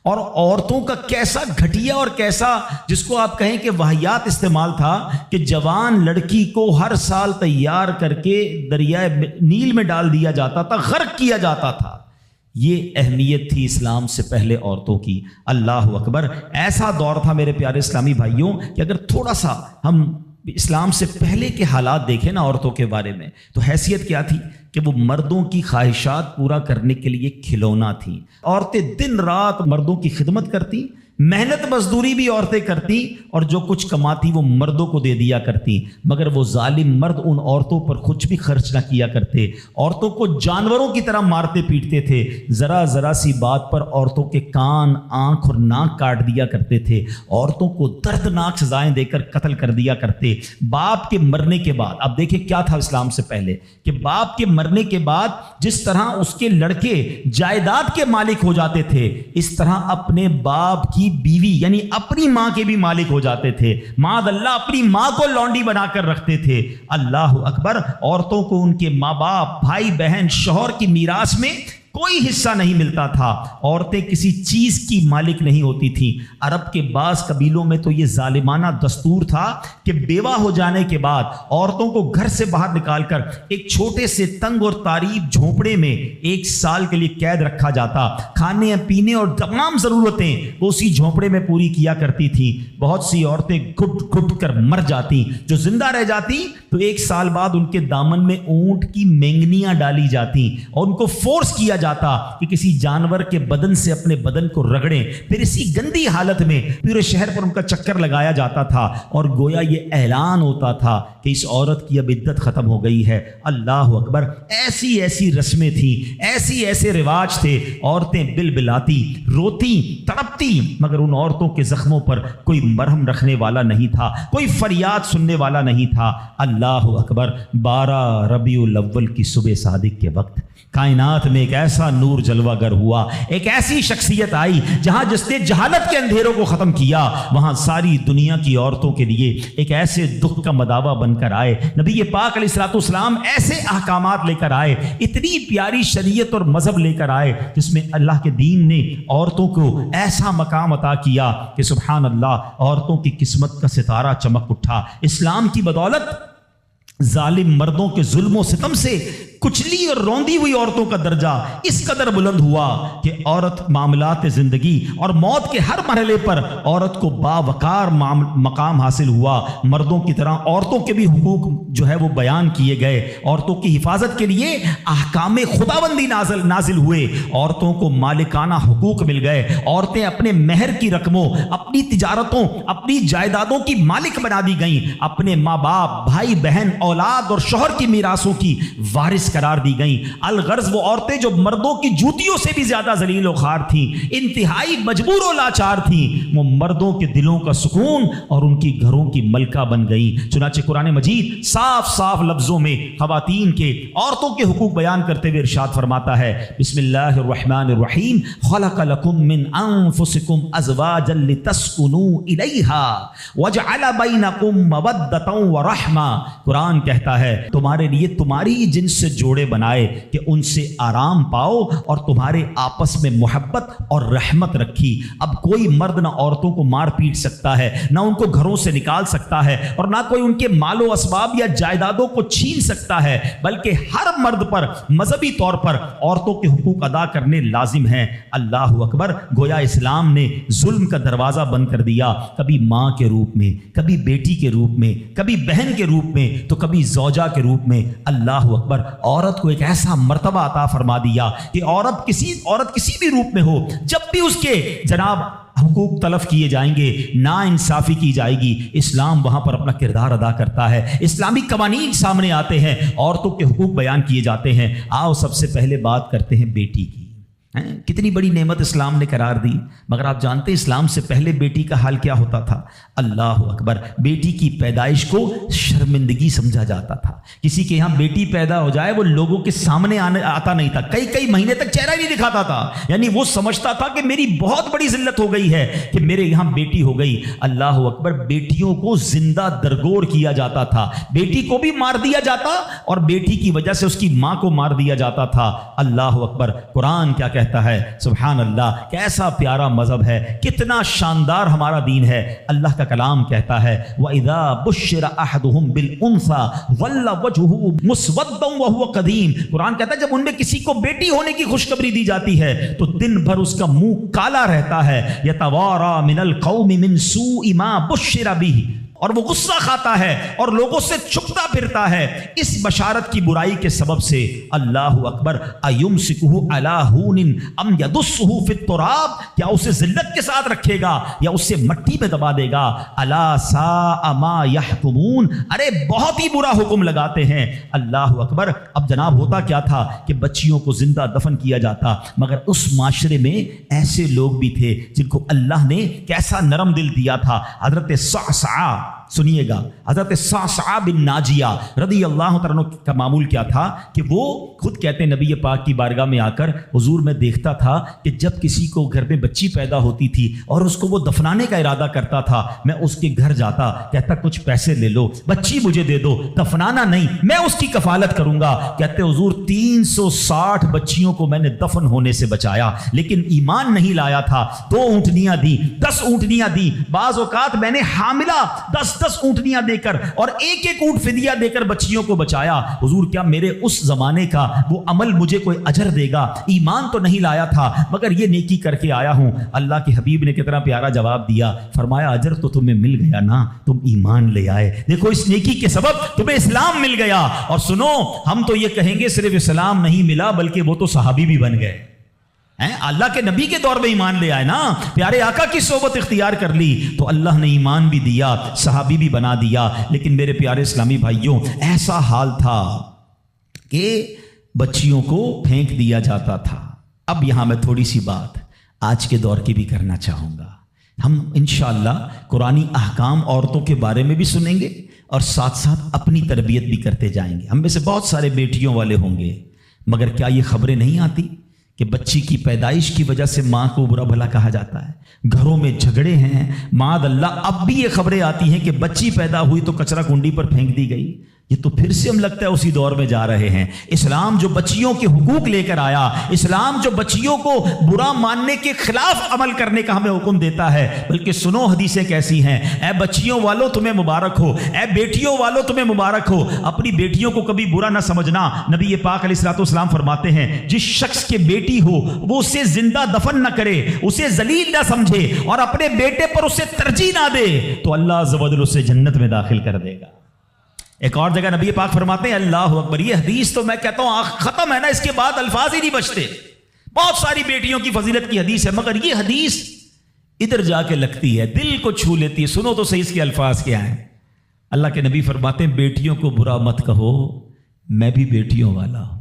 اور عورتوں کا کیسا گھٹیا اور کیسا جس کو آپ کہیں کہ واہیات استعمال تھا کہ جوان لڑکی کو ہر سال تیار کر کے دریائے نیل میں ڈال دیا جاتا تھا، غرق کیا جاتا تھا۔ یہ اہمیت تھی اسلام سے پہلے عورتوں کی۔ اللہ اکبر، ایسا دور تھا میرے پیارے اسلامی بھائیوں کہ اگر تھوڑا سا ہم اسلام سے پہلے کے حالات دیکھیں نا عورتوں کے بارے میں، تو حیثیت کیا تھی کہ وہ مردوں کی خواہشات پورا کرنے کے لیے کھلونا تھیں۔ عورتیں دن رات مردوں کی خدمت کرتی، محنت مزدوری بھی عورتیں کرتی، اور جو کچھ کماتی وہ مردوں کو دے دیا کرتی، مگر وہ ظالم مرد ان عورتوں پر کچھ بھی خرچ نہ کیا کرتے، عورتوں کو جانوروں کی طرح مارتے پیٹتے تھے، ذرا ذرا سی بات پر عورتوں کے کان، آنکھ اور ناک کاٹ دیا کرتے تھے، عورتوں کو دردناک سزائیں دے کر قتل کر دیا کرتے۔ باپ کے مرنے کے بعد، اب دیکھیں کیا تھا اسلام سے پہلے، کہ باپ کے مرنے کے بعد جس طرح اس کے لڑکے جائیداد کے مالک ہو جاتے تھے، اس طرح اپنے باپ کی بیوی یعنی اپنی ماں کے بھی مالک ہو جاتے تھے۔ معاذ اللہ، اپنی ماں کو لونڈی بنا کر رکھتے تھے۔ اللہ اکبر، عورتوں کو ان کے ماں باپ، بھائی بہن، شوہر کی میراث میں کوئی حصہ نہیں ملتا تھا۔ عورتیں کسی چیز کی مالک نہیں ہوتی تھیں۔ عرب کے بعض قبیلوں میں تو یہ ظالمانہ دستور تھا کہ بیوہ ہو جانے کے بعد عورتوں کو گھر سے باہر نکال کر ایک چھوٹے سے تنگ اور تاریک جھونپڑے میں 1 سال کے لیے قید رکھا جاتا۔ کھانے پینے اور تمام ضرورتیں وہ اسی جھونپڑے میں پوری کیا کرتی تھیں۔ بہت سی عورتیں گھٹ گھٹ کر مر جاتی، جو زندہ رہ جاتی تو 1 سال بعد ان کے دامن میں اونٹ کی مینگنیاں ڈالی جاتی اور ان کو فورس کیا جاتا کہ کسی جانور کے بدن سے اپنے بدن کو رگڑیں، پھر اسی گندی حالت میں پورے شہر پر ان کا چکر لگایا جاتا تھا، اور گویا یہ اعلان ہوتا تھا کہ اس عورت کی اب عدت ختم ہو گئی ہے۔ اللہ اکبر، ایسی ایسی رسمیں تھیں، ایسے رواج تھے۔ عورتیں بلبلاتی، روتی، تڑپتی، مگر ان عورتوں کے زخموں پر کوئی مرہم رکھنے والا نہیں تھا، کوئی فریاد سننے والا نہیں تھا۔ اللہ اکبر، 12 ربیع الاول کی صبح صادق کے وقت کائنات میں ایک ایسا نور جلوہ گر ہوا، ایک ایسی شخصیت آئی جہاں جس نے جہالت کے اندھیروں کو ختم کیا، وہاں ساری دنیا کی عورتوں کے لیے ایک ایسے دکھ کا مداوا بن کر آئے۔ نبی پاک علیہ الصلوۃ والسلام ایسے احکامات لے کر آئے، اتنی پیاری شریعت اور مذہب لے کر آئے جس میں اللہ کے دین نے عورتوں کو ایسا مقام عطا کیا کہ سبحان اللہ، عورتوں کی قسمت کا ستارہ چمک اٹھا۔ اسلام کی بدولت ظالم مردوں کے ظلم و ستم سے کچلی اور روندی ہوئی عورتوں کا درجہ اس قدر بلند ہوا کہ عورت معاملات زندگی اور موت کے ہر مرحلے پر عورت کو باوقار مقام حاصل ہوا۔ مردوں کی طرح عورتوں کے بھی حقوق جو ہے وہ بیان کیے گئے، عورتوں کی حفاظت کے لیے احکام خداوندی نازل ہوئے، عورتوں کو مالکانہ حقوق مل گئے، عورتیں اپنے مہر کی رقموں، اپنی تجارتوں، اپنی جائیدادوں کی مالک بنا دی گئیں، اپنے ماں باپ، بھائی بہن، اولاد اور شوہر کی میراثوں کی وارث قرار دی گئیں۔ الغرض وہ عورتیں جو مردوں کی جوتیوں سے بھی زیادہ ذلیل و خوار تھیں، انتہائی مجبور و لاچار تھیں، وہ مردوں کے دلوں کا سکون اور ان کی گھروں کی ملکہ بن گئیں۔ چنانچہ قرآن مجید صاف صاف لفظوں میں خواتین کے، عورتوں کے حقوق بیان کرتے ہوئے ارشاد فرماتا ہے، بسم اللہ الرحمن الرحیم، خلق لکم من انفسکم ازواجا لتسکنوا الیہا وجعل بینکم مودۃ ورحمہ۔ قرآن کہتا ہے تمہارے لیے تمہاری جنس سے جوڑے بنائے کہ ان سے آرام پاؤ اور تمہارے آپس میں محبت اور رحمت رکھی۔ اب کوئی مرد نہ عورتوں کو مار پیٹ سکتا ہے، نہ ان کو گھروں سے نکال سکتا ہے، اور نہ کوئی ان کے مال و اسباب یا جائیدادوں کو چھین سکتا ہے، بلکہ ہر مرد پر مذہبی طور پر عورتوں کے حقوق ادا کرنے لازم ہیں۔ اللہ اکبر، گویا اسلام نے ظلم کا دروازہ بند کر دیا، کبھی ماں کے روپ میں، کبھی بیٹی کے روپ میں، کبھی بہن کے روپ میں، تو کبھی زوجہ کے روپ میں۔ اللہ اکبر، عورت کو ایک ایسا مرتبہ عطا فرما دیا کہ عورت کسی بھی روپ میں ہو، جب بھی اس کے جناب حقوق تلف کیے جائیں گے، نا انصافی کی جائے گی، اسلام وہاں پر اپنا کردار ادا کرتا ہے۔ اسلامی قوانین سامنے آتے ہیں، عورتوں کے حقوق بیان کیے جاتے ہیں۔ آؤ سب سے پہلے بات کرتے ہیں بیٹی کی۔ کتنی بڑی نعمت اسلام نے قرار دی، مگر آپ جانتے ہیں اسلام سے پہلے بیٹی کا حال کیا ہوتا تھا؟ اللہ اکبر، بیٹی کی پیدائش کو شرمندگی سمجھا جاتا تھا۔ کسی کے یہاں بیٹی پیدا ہو جائے وہ لوگوں کے سامنے آتا نہیں تھا، کئی مہینے تک چہرہ نہیں دکھاتا تھا، یعنی وہ سمجھتا تھا کہ میری بہت بڑی ذلت ہو گئی ہے کہ میرے یہاں بیٹی ہو گئی۔ اللہ اکبر، بیٹیوں کو زندہ درگور کیا جاتا تھا، بیٹی کو بھی مار دیا جاتا اور بیٹی کی وجہ سے اس کی ماں کو مار دیا جاتا تھا۔ اللہ اکبر، قرآن کیا کہتا ہے سبحان اللہ، کیسا پیارا مذہب ہے، کتنا شاندار ہمارا دین ہے۔ اللہ کا کلام کہتا ہے وَإِذَا بُشِّرَ أَحَدُهُمْ بِالْأُنثَىٰ ظَلَّ وَجْهُهُ مُسْوَدًّا وَهُوَ كَظِيمٌ۔ قرآن کہتا ہے جب ان میں کسی کو بیٹی ہونے کی خوشخبری دی جاتی ہے تو دن بھر اس کا منہ کالا رہتا ہے، يَتَوَارَىٰ مِنَ الْقَوْمِ مِنْ سُوءِ مَا بُشِّرَ بِهِ، اور وہ غصہ کھاتا ہے اور لوگوں سے چھپتا پھرتا ہے اس بشارت کی برائی کے سبب سے۔ اللہ اکبر، ایمسکہ علی ہون ام یدسہ فی التراب، کیا اسے ذلت کے ساتھ رکھے گا یا اسے مٹی میں دبا دے گا۔ الا ساء ما یحکمون، ارے بہت ہی برا حکم لگاتے ہیں۔ اللہ اکبر۔ اب جناب ہوتا کیا تھا کہ بچیوں کو زندہ دفن کیا جاتا، مگر اس معاشرے میں ایسے لوگ بھی تھے جن کو اللہ نے کیسا نرم دل دیا تھا۔ حضرت صعصعہ، سنیے گا، حضرت صعصعہ بن ناجیہ رضی اللہ عنہ کا معمول کیا تھا کہ وہ خود کہتے ہیں نبی پاک کی بارگاہ میں آ کر حضور میں دیکھتا تھا کہ جب کسی کو گھر میں بچی پیدا ہوتی تھی اور اس کو وہ دفنانے کا ارادہ کرتا تھا، میں اس کے گھر جاتا، کہتا کچھ پیسے لے لو، بچی مجھے دے دو، دفنانا نہیں، میں اس کی کفالت کروں گا۔ کہتے حضور 360 بچیوں کو میں نے دفن ہونے سے بچایا، لیکن ایمان نہیں لایا تھا۔ 2 اونٹنیاں دی، 10 اونٹنیاں دی، بعض اوقات میں نے حاملہ 10 اونٹنیاں دے کر اور ایک اونٹ فدیہ دے کر بچیوں کو بچایا۔ حضور کیا میرے اس زمانے کا وہ عمل مجھے کوئی اجر دے گا؟ ایمان تو نہیں لایا تھا مگر یہ نیکی کر کے آیا ہوں۔ اللہ کے حبیب نے کتنا پیارا جواب دیا، فرمایا اجر تو تمہیں مل گیا نا، تم ایمان لے آئے، دیکھو اس نیکی کے سبب تمہیں اسلام مل گیا۔ اور سنو، ہم تو یہ کہیں گے صرف اسلام نہیں ملا بلکہ وہ تو صحابی بھی بن گئے، اللہ کے نبی کے دور میں ایمان لے آئے نا، پیارے آقا کی صحبت اختیار کر لی تو اللہ نے ایمان بھی دیا، صحابی بھی بنا دیا۔ لیکن میرے پیارے اسلامی بھائیوں، ایسا حال تھا کہ بچیوں کو پھینک دیا جاتا تھا۔ اب یہاں میں تھوڑی سی بات آج کے دور کی بھی کرنا چاہوں گا۔ ہم انشاءاللہ قرآنی احکام عورتوں کے بارے میں بھی سنیں گے اور ساتھ ساتھ اپنی تربیت بھی کرتے جائیں گے۔ ہم میں سے بہت سارے بیٹیوں والے ہوں گے، مگر کیا یہ خبریں نہیں آتی کہ بچی کی پیدائش کی وجہ سے ماں کو برا بھلا کہا جاتا ہے، گھروں میں جھگڑے ہیں، معاذ اللہ۔ اب بھی یہ خبریں آتی ہیں کہ بچی پیدا ہوئی تو کچرا کنڈی پر پھینک دی گئی۔ یہ تو پھر سے ہم لگتا ہے اسی دور میں جا رہے ہیں۔ اسلام جو بچیوں کے حقوق لے کر آیا، اسلام جو بچیوں کو برا ماننے کے خلاف عمل کرنے کا ہمیں حکم دیتا ہے، بلکہ سنو حدیثیں کیسی ہیں۔ اے بچیوں والو تمہیں مبارک ہو، اے بیٹیوں والو تمہیں مبارک ہو، اپنی بیٹیوں کو کبھی برا نہ سمجھنا۔ نبی پاک علیہ الصلوۃ والسلام فرماتے ہیں جس شخص کے بیٹی ہو وہ اسے زندہ دفن نہ کرے، اسے ذلیل نہ سمجھے اور اپنے بیٹے پر اسے ترجیح نہ دے تو اللہ عز و جل اسے جنت میں داخل کر دے گا۔ ایک اور جگہ نبی پاک فرماتے ہیں اللہ اکبر، یہ حدیث تو میں کہتا ہوں ختم ہے نا، اس کے بعد الفاظ ہی نہیں بچتے۔ بہت ساری بیٹیوں کی فضیلت کی حدیث ہے مگر یہ حدیث ادھر جا کے لگتی ہے، دل کو چھو لیتی ہے۔ سنو تو صحیح اس کے الفاظ کیا ہیں۔ اللہ کے نبی فرماتے ہیں بیٹیوں کو برا مت کہو، میں بھی بیٹیوں والا ہوں۔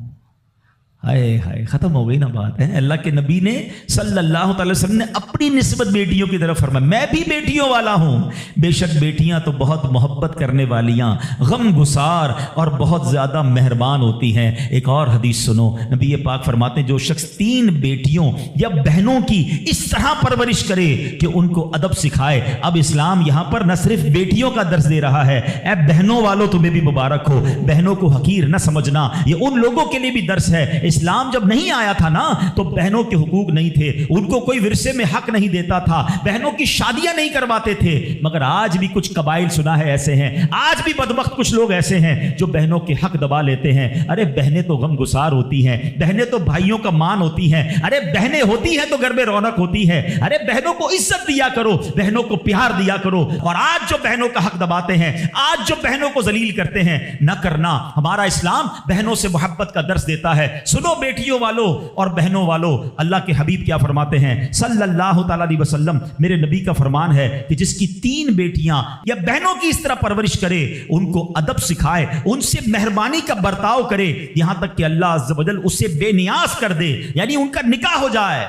ہائے ہائے، ختم ہو گئی نا بات ہے۔ اللہ کے نبی نے صلی اللہ تعالی وسلم نے اپنی نسبت بیٹیوں کی طرف فرمایا میں بھی بیٹیوں والا ہوں۔ بے شک بیٹیاں تو بہت محبت کرنے والیاں، غم گسار اور بہت زیادہ مہربان ہوتی ہیں۔ ایک اور حدیث سنو، نبی پاک فرماتے ہیں جو شخص 3 بیٹیوں یا بہنوں کی اس طرح پرورش کرے کہ ان کو ادب سکھائے۔ اب اسلام یہاں پر نہ صرف بیٹیوں کا درس دے رہا ہے، اے بہنوں والوں تمہیں بھی مبارک ہو، بہنوں کو حقیر نہ سمجھنا، یہ ان لوگوں کے لیے بھی درس ہے۔ اسلام جب نہیں آیا تھا نا تو بہنوں کے حقوق نہیں تھے، ان کو کوئی ورثے میں حق نہیں دیتا تھا، بہنوں کی شادیاں نہیں کرواتے تھے۔ مگر آج بھی کچھ قبائل سنا ہے ایسے ہیں، آج بھی بدبخت کچھ لوگ ایسے ہیں جو بہنوں کے حق دبا لیتے ہیں۔ ارے بہنیں تو غم گسار ہوتی ہیں، بہنیں تو بھائیوں کا مان ہوتی ہیں، ارے بہنیں ہوتی ہیں تو گھر میں رونق ہوتی ہے۔ ارے بہنوں کو عزت دیا کرو، بہنوں کو پیار دیا کرو۔ اور آج جو بہنوں کا حق دباتے ہیں، آج جو بہنوں کو ذلیل کرتے ہیں، نہ کرنا۔ ہمارا اسلام بہنوں سے محبت کا درس دیتا ہے۔ سنو بیٹیوں والو اور بہنوں والو، اللہ کے حبیب کیا فرماتے ہیں صلی اللہ تعالی علیہ وسلم، میرے نبی کا فرمان ہے کہ جس کی 3 بیٹیاں یا بہنوں کی اس طرح پرورش کرے، ان کو ادب سکھائے، ان سے مہربانی کا برتاؤ کرے، یہاں تک کہ اللہ عز و جل اسے بے نیاز کر دے، یعنی ان کا نکاح ہو جائے،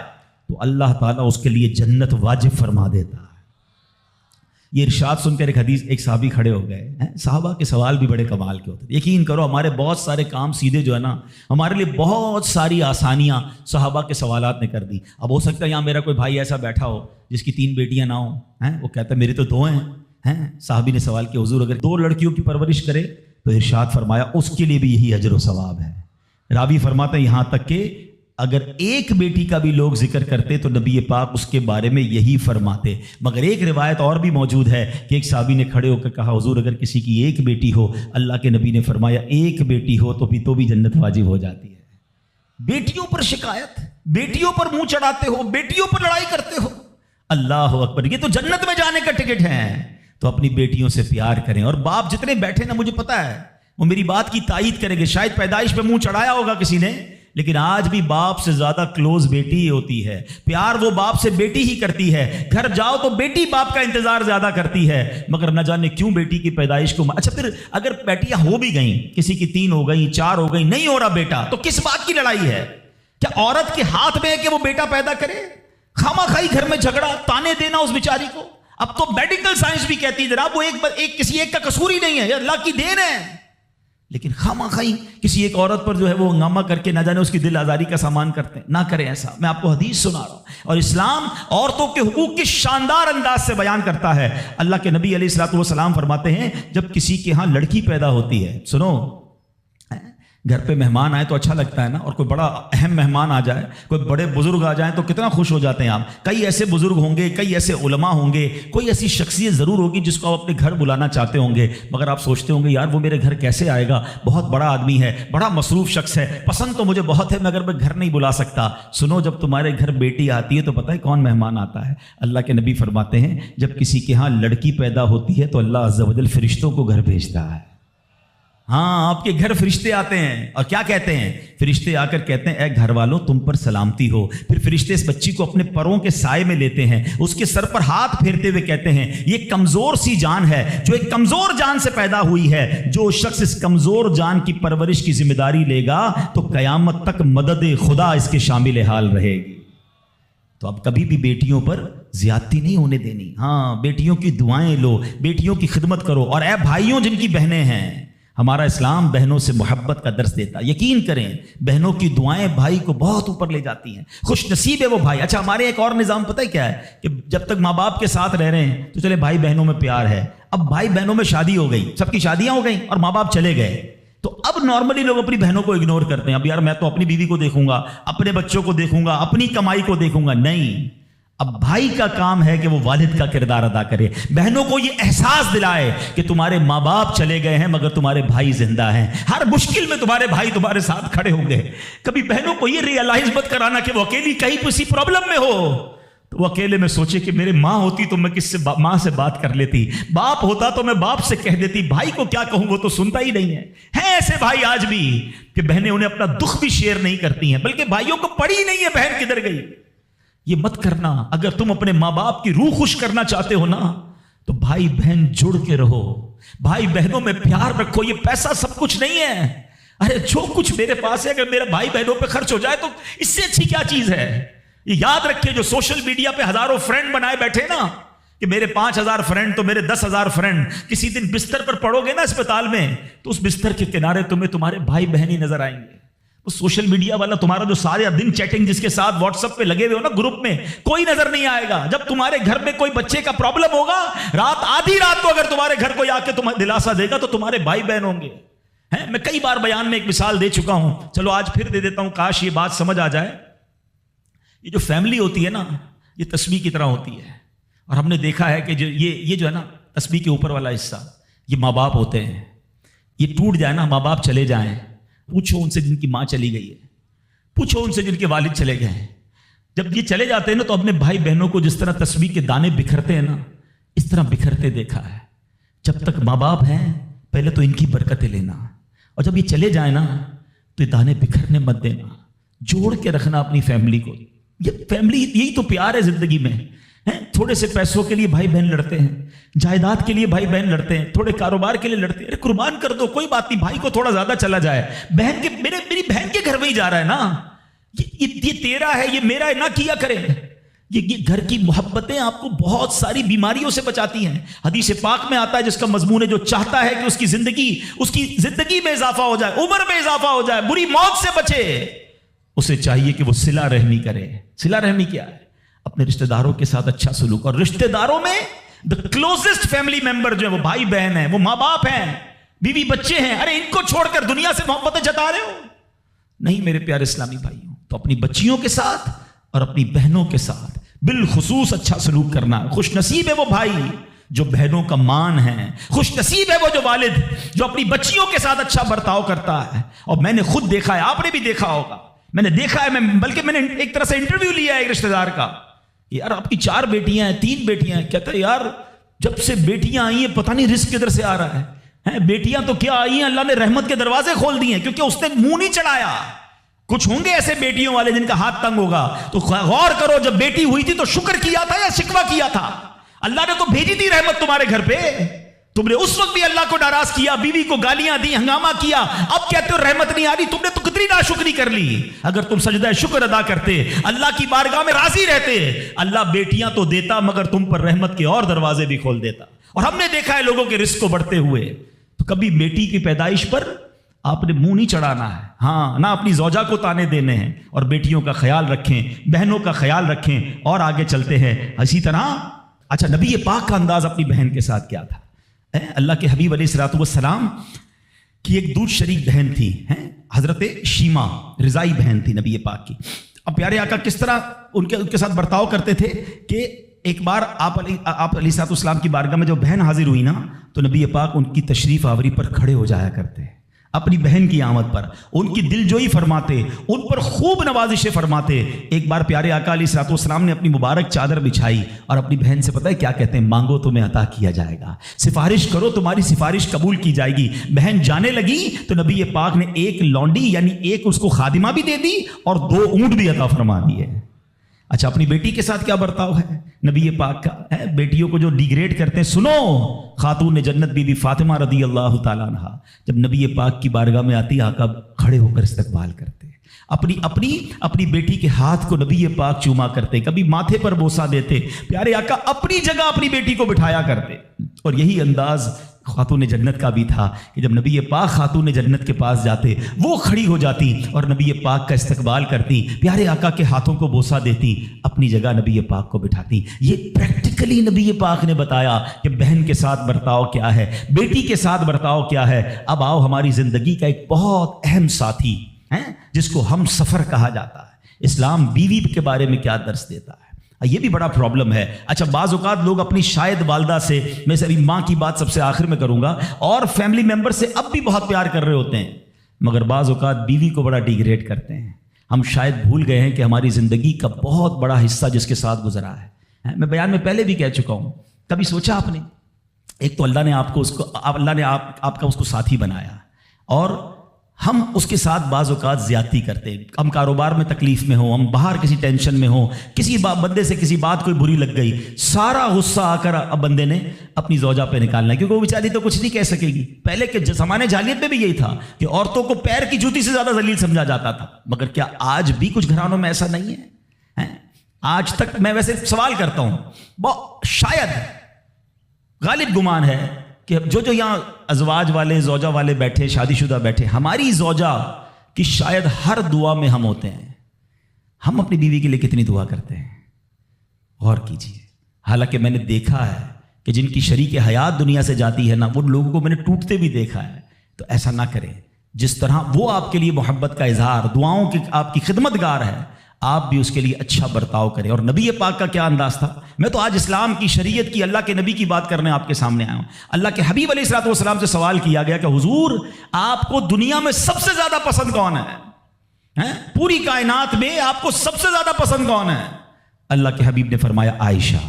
تو اللہ تعالیٰ اس کے لیے جنت واجب فرما دیتا ہے۔ یہ ارشاد سن کر ایک صحابی کھڑے ہو گئے۔ صحابہ کے سوال بھی بڑے کمال کے ہوتے ہیں۔ یقین کرو ہمارے بہت سارے کام سیدھے جو ہے نا، ہمارے لیے بہت ساری آسانیاں صحابہ کے سوالات نے کر دی۔ اب ہو سکتا ہے یہاں میرا کوئی بھائی ایسا بیٹھا ہو جس کی 3 بیٹیاں نہ ہوں، وہ کہتا ہے میری تو 2 ہیں۔ صحابی نے سوال کیا حضور اگر 2 لڑکیوں کی پرورش کرے تو ارشاد فرمایا اس کے لیے بھی یہی اجر و ثواب ہے۔ راوی فرماتے ہیں یہاں تک کہ اگر ایک بیٹی کا بھی لوگ ذکر کرتے تو نبی پاک اس کے بارے میں یہی فرماتے. مگر ایک روایت اور بھی موجود ہے کہ ایک صحابی نے کھڑے ہو کر کہا حضور اگر کسی کی ایک بیٹی ہو, اللہ کے نبی نے فرمایا ایک بیٹی ہو تو بھی جنت واجب ہو جاتی ہے. بیٹیوں پر شکایت, بیٹیوں پر منہ چڑھاتے ہو, بیٹیوں پر لڑائی کرتے ہو, اللہ اکبر, یہ تو جنت میں جانے کا ٹکٹ ہے. تو اپنی بیٹیوں سے پیار کریں. اور باپ جتنے بیٹھے نا, مجھے پتا ہے وہ میری بات کی تائید کریں گے, شاید پیدائش پہ منہ چڑھایا ہوگا کسی نے, لیکن آج بھی باپ سے زیادہ کلوز بیٹی ہی ہوتی ہے. پیار وہ باپ سے بیٹی ہی کرتی ہے. گھر جاؤ تو بیٹی باپ کا انتظار زیادہ کرتی ہے, مگر نہ جانے کیوں بیٹی کی پیدائش کو. اچھا پھر اگر بیٹیاں ہو بھی گئیں, کسی کی 3 ہو گئیں, 4 ہو گئیں, نہیں ہو رہا بیٹا, تو کس بات کی لڑائی ہے؟ کیا عورت کے ہاتھ میں ہے کہ وہ بیٹا پیدا کرے؟ خامہ خائی گھر میں جھگڑا, تانے دینا اس بیچاری کو. اب تو میڈیکل سائنس بھی کہتی ہے جناب وہ کسی ایک کا قصور ہی نہیں ہے, یہ اللہ کی دین ہے. لیکن خامہ خائی کسی ایک عورت پر جو ہے وہ ہنگامہ کر کے نہ جانے اس کی دل آزاری کا سامان کرتے ہیں. نہ کریں ایسا. میں آپ کو حدیث سنا رہا ہوں, اور اسلام عورتوں کے حقوق کی شاندار انداز سے بیان کرتا ہے. اللہ کے نبی علیہ الصلوۃ والسلام فرماتے ہیں جب کسی کے ہاں لڑکی پیدا ہوتی ہے, سنو, گھر پہ مہمان آئے تو اچھا لگتا ہے نا, اور کوئی بڑا اہم مہمان آ جائے, کوئی بڑے بزرگ آ جائیں تو کتنا خوش ہو جاتے ہیں آپ. کئی ایسے بزرگ ہوں گے, کئی ایسے علماء ہوں گے, کوئی ایسی شخصیت ضرور ہوگی جس کو آپ اپنے گھر بلانا چاہتے ہوں گے, مگر آپ سوچتے ہوں گے یار وہ میرے گھر کیسے آئے گا, بہت بڑا آدمی ہے, بڑا مصروف شخص ہے, پسند تو مجھے بہت ہے مگر میں گھر نہیں بلا سکتا. سنو, جب تمہارے گھر بیٹی آتی ہے تو پتہ ہے کون مہمان آتا ہے؟ اللہ کے نبی فرماتے ہیں جب کسی کے ہاں لڑکی پیدا ہوتی ہے تو اللہ عز و جل فرشتوں کو گھر بھیجتا ہے. ہاں, آپ کے گھر فرشتے آتے ہیں, اور کیا کہتے ہیں؟ فرشتے آ کر کہتے ہیں اے گھر والوں تم پر سلامتی ہو. پھر فرشتے اس بچی کو اپنے پروں کے سائے میں لیتے ہیں, اس کے سر پر ہاتھ پھیرتے ہوئے کہتے ہیں یہ کمزور سی جان ہے جو ایک کمزور جان سے پیدا ہوئی ہے, جو شخص اس کمزور جان کی پرورش کی ذمہ داری لے گا تو قیامت تک مدد خدا اس کے شامل حال رہے گی. تو اب کبھی بھی بیٹیوں پر زیادتی نہیں ہونے دینی. ہاں, بیٹیوں کی دعائیں لو, بیٹیوں کی خدمت کرو. اور اے بھائیوں جن کی بہنیں ہیں, ہمارا اسلام بہنوں سے محبت کا درس دیتا. یقین کریں بہنوں کی دعائیں بھائی کو بہت اوپر لے جاتی ہیں. خوش نصیب ہے وہ بھائی. اچھا, ہمارے ایک اور نظام پتہ ہے کیا ہے کہ جب تک ماں باپ کے ساتھ رہ رہے ہیں تو چلے بھائی بہنوں میں پیار ہے. اب بھائی بہنوں میں شادی ہو گئی, سب کی شادیاں ہو گئیں اور ماں باپ چلے گئے, تو اب نارملی لوگ اپنی بہنوں کو اگنور کرتے ہیں. اب یار میں تو اپنی بیوی کو دیکھوں گا, اپنے بچوں کو دیکھوں گا, اپنی کمائی کو دیکھوں گا. نہیں, اب بھائی کا کام ہے کہ وہ والد کا کردار ادا کرے. بہنوں کو یہ احساس دلائے کہ تمہارے ماں باپ چلے گئے ہیں مگر تمہارے بھائی زندہ ہیں, ہر مشکل میں تمہارے بھائی تمہارے ساتھ کھڑے ہوں گے. کبھی بہنوں کو یہ ریئلائز مت کرانا کہ وہ اکیلی کہیں کسی پرابلم میں ہو تو وہ اکیلے میں سوچے کہ میرے ماں ہوتی تو میں کس سے ماں سے بات کر لیتی, باپ ہوتا تو میں باپ سے کہہ دیتی, بھائی کو کیا کہوں وہ تو سنتا ہی نہیں ہے. ہیں ایسے بھائی آج بھی کہ بہنیں انہیں اپنا دکھ بھی شیئر نہیں کرتی ہیں, بلکہ بھائیوں کو پڑی ہی نہیں ہے بہن کدھر گئی. یہ مت کرنا. اگر تم اپنے ماں باپ کی روح خوش کرنا چاہتے ہو نا تو بھائی بہن جڑ کے رہو, بھائی بہنوں میں پیار رکھو. یہ پیسہ سب کچھ نہیں ہے. ارے جو کچھ میرے پاس ہے اگر میرا بھائی بہنوں پہ خرچ ہو جائے تو اس سے اچھی کیا چیز ہے. یہ یاد رکھے جو سوشل میڈیا پہ ہزاروں فرینڈ بنائے بیٹھے نا کہ میرے 5000 فرینڈ تو میرے 10,000 فرینڈ, کسی دن بستر پر پڑو گے نا اسپتال میں تو اس بستر کے کنارے تمہیں تمہارے بھائی بہن ہی نظر آئیں گے. وہ سوشل میڈیا والا تمہارا جو سارے دن چیٹنگ جس کے ساتھ واٹس ایپ پہ لگے ہوئے ہو نا گروپ میں, کوئی نظر نہیں آئے گا. جب تمہارے گھر میں کوئی بچے کا پرابلم ہوگا, رات آدھی رات کو اگر تمہارے گھر کوئی آ کے تمہیں دلاسا دے گا تو تمہارے بھائی بہن ہوں گے. میں کئی بار بیان میں ایک مثال دے چکا ہوں, چلو آج پھر دے دیتا ہوں, کاش یہ بات سمجھ آ جائے. یہ جو فیملی ہوتی ہے نا یہ تسبیح کی طرح ہوتی ہے, اور ہم نے دیکھا ہے کہ یہ جو ہے نا تسبیح کے اوپر والا حصہ یہ ماں باپ ہوتے ہیں. یہ ٹوٹ جائے نا, ماں باپ چلے جائیں, پوچھو ان سے جن کی ماں چلی گئی ہے, پوچھو ان سے جن کے والد چلے گئے ہیں. جب یہ چلے جاتے ہیں نا تو اپنے بھائی بہنوں کو جس طرح تسبیح کے دانے بکھرتے ہیں نا اس طرح بکھرتے دیکھا ہے. جب تک ماں باپ ہیں پہلے تو ان کی برکتیں لینا, اور جب یہ چلے جائیں نا تو یہ دانے بکھرنے مت دینا, جوڑ کے رکھنا اپنی فیملی کو. یہ فیملی یہی تو پیار ہے زندگی میں. تھوڑے سے پیسوں کے لیے بھائی بہن لڑتے ہیں, جائیداد کے لیے بھائی بہن لڑتے ہیں, تھوڑے کاروبار کے لیے لڑتے ہیں. ارے قربان کر دو, کوئی بات نہیں, بھائی کو تھوڑا زیادہ چلا جائے, بہن کے میری بہن کے گھر میں ہی جا رہا ہے نا, یہ تیرا ہے, یہ میرا ہے, نہ کیا کرے. یہ گھر کی محبتیں آپ کو بہت ساری بیماریوں سے بچاتی ہیں. حدیث پاک میں آتا ہے جس کا مضمون ہے جو چاہتا ہے کہ اس کی زندگی میں اضافہ ہو جائے, عمر میں اضافہ ہو جائے, بری موت سے بچے, اسے چاہیے کہ وہ صلہ رحمی کرے. صلہ رحمی کیا ہے؟ اپنے رشتہ داروں کے ساتھ اچھا سلوک. اور رشتہ داروں میں the closest family member جو ہے وہ بھائی بہن ہیں, وہ ماں باپ ہیں, بیوی بچے ہیں. ارے ان کو چھوڑ کر دنیا سے محبتیں جتا رہے ہو؟ نہیں میرے پیارے اسلامی بھائیوں, تو اپنی بچیوں کے ساتھ اور اپنی بہنوں کے ساتھ بالخصوص اچھا سلوک کرنا. خوش نصیب ہے وہ بھائی جو بہنوں کا مان ہے. خوش نصیب ہے وہ جو والد جو اپنی بچیوں کے ساتھ اچھا برتاؤ کرتا ہے. اور میں نے خود دیکھا ہے, آپ نے بھی دیکھا ہوگا, میں نے دیکھا ہے, بلکہ میں نے ایک طرح سے انٹرویو لیا ہے ایک رشتہ دار کا. یار آپ کی 4 بیٹیاں ہیں, 3 بیٹیاں ہیں. کہتا ہے یار جب سے بیٹیاں آئی ہیں پتہ نہیں رزق کدھر سے آ رہا ہے. بیٹیاں تو کیا آئی ہیں, اللہ نے رحمت کے دروازے کھول دیے ہیں, کیونکہ اس نے منہ نہیں چڑھایا. کچھ ہوں گے ایسے بیٹیوں والے جن کا ہاتھ تنگ ہوگا, تو غور کرو جب بیٹی ہوئی تھی تو شکر کیا تھا یا شکوہ کیا تھا؟ اللہ نے تو بھیجی تھی رحمت تمہارے گھر پہ, تم نے اس وقت بھی اللہ کو ناراض کیا, بیوی کو گالیاں دی, ہنگامہ کیا, اب کہتے ہو رحمت نہیں آ رہی. تم نے تو کتنی ناشکری کر لی. اگر تم سجدہ شکر ادا کرتے, اللہ کی بارگاہ میں راضی رہتے, اللہ بیٹیاں تو دیتا مگر تم پر رحمت کے اور دروازے بھی کھول دیتا. اور ہم نے دیکھا ہے لوگوں کے رزق کو بڑھتے ہوئے. تو کبھی بیٹی کی پیدائش پر آپ نے منہ نہیں چڑھانا ہے, ہاں نہ اپنی زوجہ کو تانے دینے ہیں. اور بیٹیوں کا خیال رکھیں, بہنوں کا خیال رکھیں. اور آگے چلتے ہیں اسی طرح. اچھا, نبی پاک کا انداز اپنی بہن کے ساتھ کیا تھا؟ اللہ کے حبیب علیہ الصلوۃ والسلام کی ایک دودھ شریک بہن تھی, حضرت شیما, رضائی بہن تھی نبی پاک کی. اب پیارے آقا کس طرح ان کے ساتھ برتاؤ کرتے تھے کہ ایک بار آپ علیہ الصلوۃ والسلام کی بارگاہ میں جو بہن حاضر ہوئی نا, تو نبی پاک ان کی تشریف آوری پر کھڑے ہو جایا کرتے, اپنی بہن کی آمد پر ان کی دل جوئی فرماتے, ان پر خوب نوازشیں فرماتے. ایک بار پیارے آقا علیہ الصلوۃ والسلام نے اپنی مبارک چادر بچھائی اور اپنی بہن سے پتہ ہے کیا کہتے ہیں؟ مانگو تمہیں عطا کیا جائے گا, سفارش کرو تمہاری سفارش قبول کی جائے گی. بہن جانے لگی تو نبی پاک نے ایک لونڈی یعنی ایک اس کو خادمہ بھی دے دی اور 2 اونٹ بھی عطا فرما دیے. اچھا, اپنی بیٹی کے ساتھ کیا برتاؤ ہے نبی پاک کا؟ بیٹیوں کو جو ڈیگریڈ کرتے ہیں, سنو, خاتون جنت بی بی فاطمہ رضی اللہ تعالیٰ عنہ جب نبی پاک کی بارگاہ میں آتی, آقا کھڑے ہو کر استقبال کرتے, اپنی بیٹی کے ہاتھ کو نبی پاک چوما کرتے, کبھی ماتھے پر بوسہ دیتے. پیارے آقا اپنی جگہ اپنی بیٹی کو بٹھایا کرتے. اور یہی انداز خاتون جنت کا بھی تھا کہ جب نبی پاک خاتون جنت کے پاس جاتے, وہ کھڑی ہو جاتی اور نبی پاک کا استقبال کرتی, پیارے آقا کے ہاتھوں کو بوسہ دیتی, اپنی جگہ نبی پاک کو بٹھاتی. یہ پریکٹیکلی نبی پاک نے بتایا کہ بہن کے ساتھ برتاؤ کیا ہے, بیٹی کے ساتھ برتاؤ کیا ہے. اب آؤ ہماری زندگی کا ایک بہت اہم ساتھی ہے جس کو ہم سفر کہا جاتا ہے. اسلام بیوی کے بارے میں کیا درس دیتا ہے؟ یہ بھی بڑا پرابلم ہے. اچھا, بعض اوقات لوگ اپنی شاید والدہ سے, میں سے ابھی ماں کی بات سب سے آخر میں کروں گا, اور فیملی ممبر سے اب بھی بہت پیار کر رہے ہوتے ہیں, مگر بعض اوقات بیوی کو بڑا ڈیگریڈ کرتے ہیں. ہم شاید بھول گئے ہیں کہ ہماری زندگی کا بہت بڑا حصہ جس کے ساتھ گزرا ہے. میں بیان میں پہلے بھی کہہ چکا ہوں, کبھی سوچا آپ نے, ایک تو اللہ نے آپ کا اس کو ساتھی بنایا, اور ہم اس کے ساتھ بعض اوقات زیادتی کرتے ہیں. ہم کاروبار میں تکلیف میں ہوں, ہم باہر کسی ٹینشن میں ہوں, کسی بندے سے کسی بات کوئی بری لگ گئی, سارا غصہ آ کر اب بندے نے اپنی زوجہ پہ نکالنا ہے, کیونکہ وہ بیچاری تو کچھ نہیں کہہ سکے گی. پہلے کے زمانے جاہلیت میں بھی یہی تھا کہ عورتوں کو پیر کی جوتی سے زیادہ ذلیل سمجھا جاتا تھا. مگر کیا آج بھی کچھ گھرانوں میں ایسا نہیں ہے؟ آج تک میں ویسے سوال کرتا ہوں, شاید غالب گمان ہے کہ جو یہاں ازواج والے, زوجہ والے بیٹھے, شادی شدہ بیٹھے, ہماری زوجہ کی شاید ہر دعا میں ہم ہوتے ہیں. ہم اپنی بیوی کے لیے کتنی دعا کرتے ہیں, غور کیجیے. حالانکہ میں نے دیکھا ہے کہ جن کی شریک حیات دنیا سے جاتی ہے نا, وہ لوگوں کو میں نے ٹوٹتے بھی دیکھا ہے. تو ایسا نہ کریں. جس طرح وہ آپ کے لیے محبت کا اظہار, دعاؤں کی آپ کی خدمت گار ہے, آپ بھی اس کے لیے اچھا برتاؤ کریں. اور نبی پاک کا کیا انداز تھا؟ میں تو آج اسلام کی, شریعت کی, اللہ کے نبی کی بات کرنے آپ کے سامنے آیا ہوں. اللہ کے حبیب علیہ الصلوۃ والسلام سے سوال کیا گیا کہ حضور, آپ کو دنیا میں سب سے زیادہ پسند کون ہے؟ پوری کائنات میں آپ کو سب سے زیادہ پسند کون ہے؟ اللہ کے حبیب نے فرمایا عائشہ.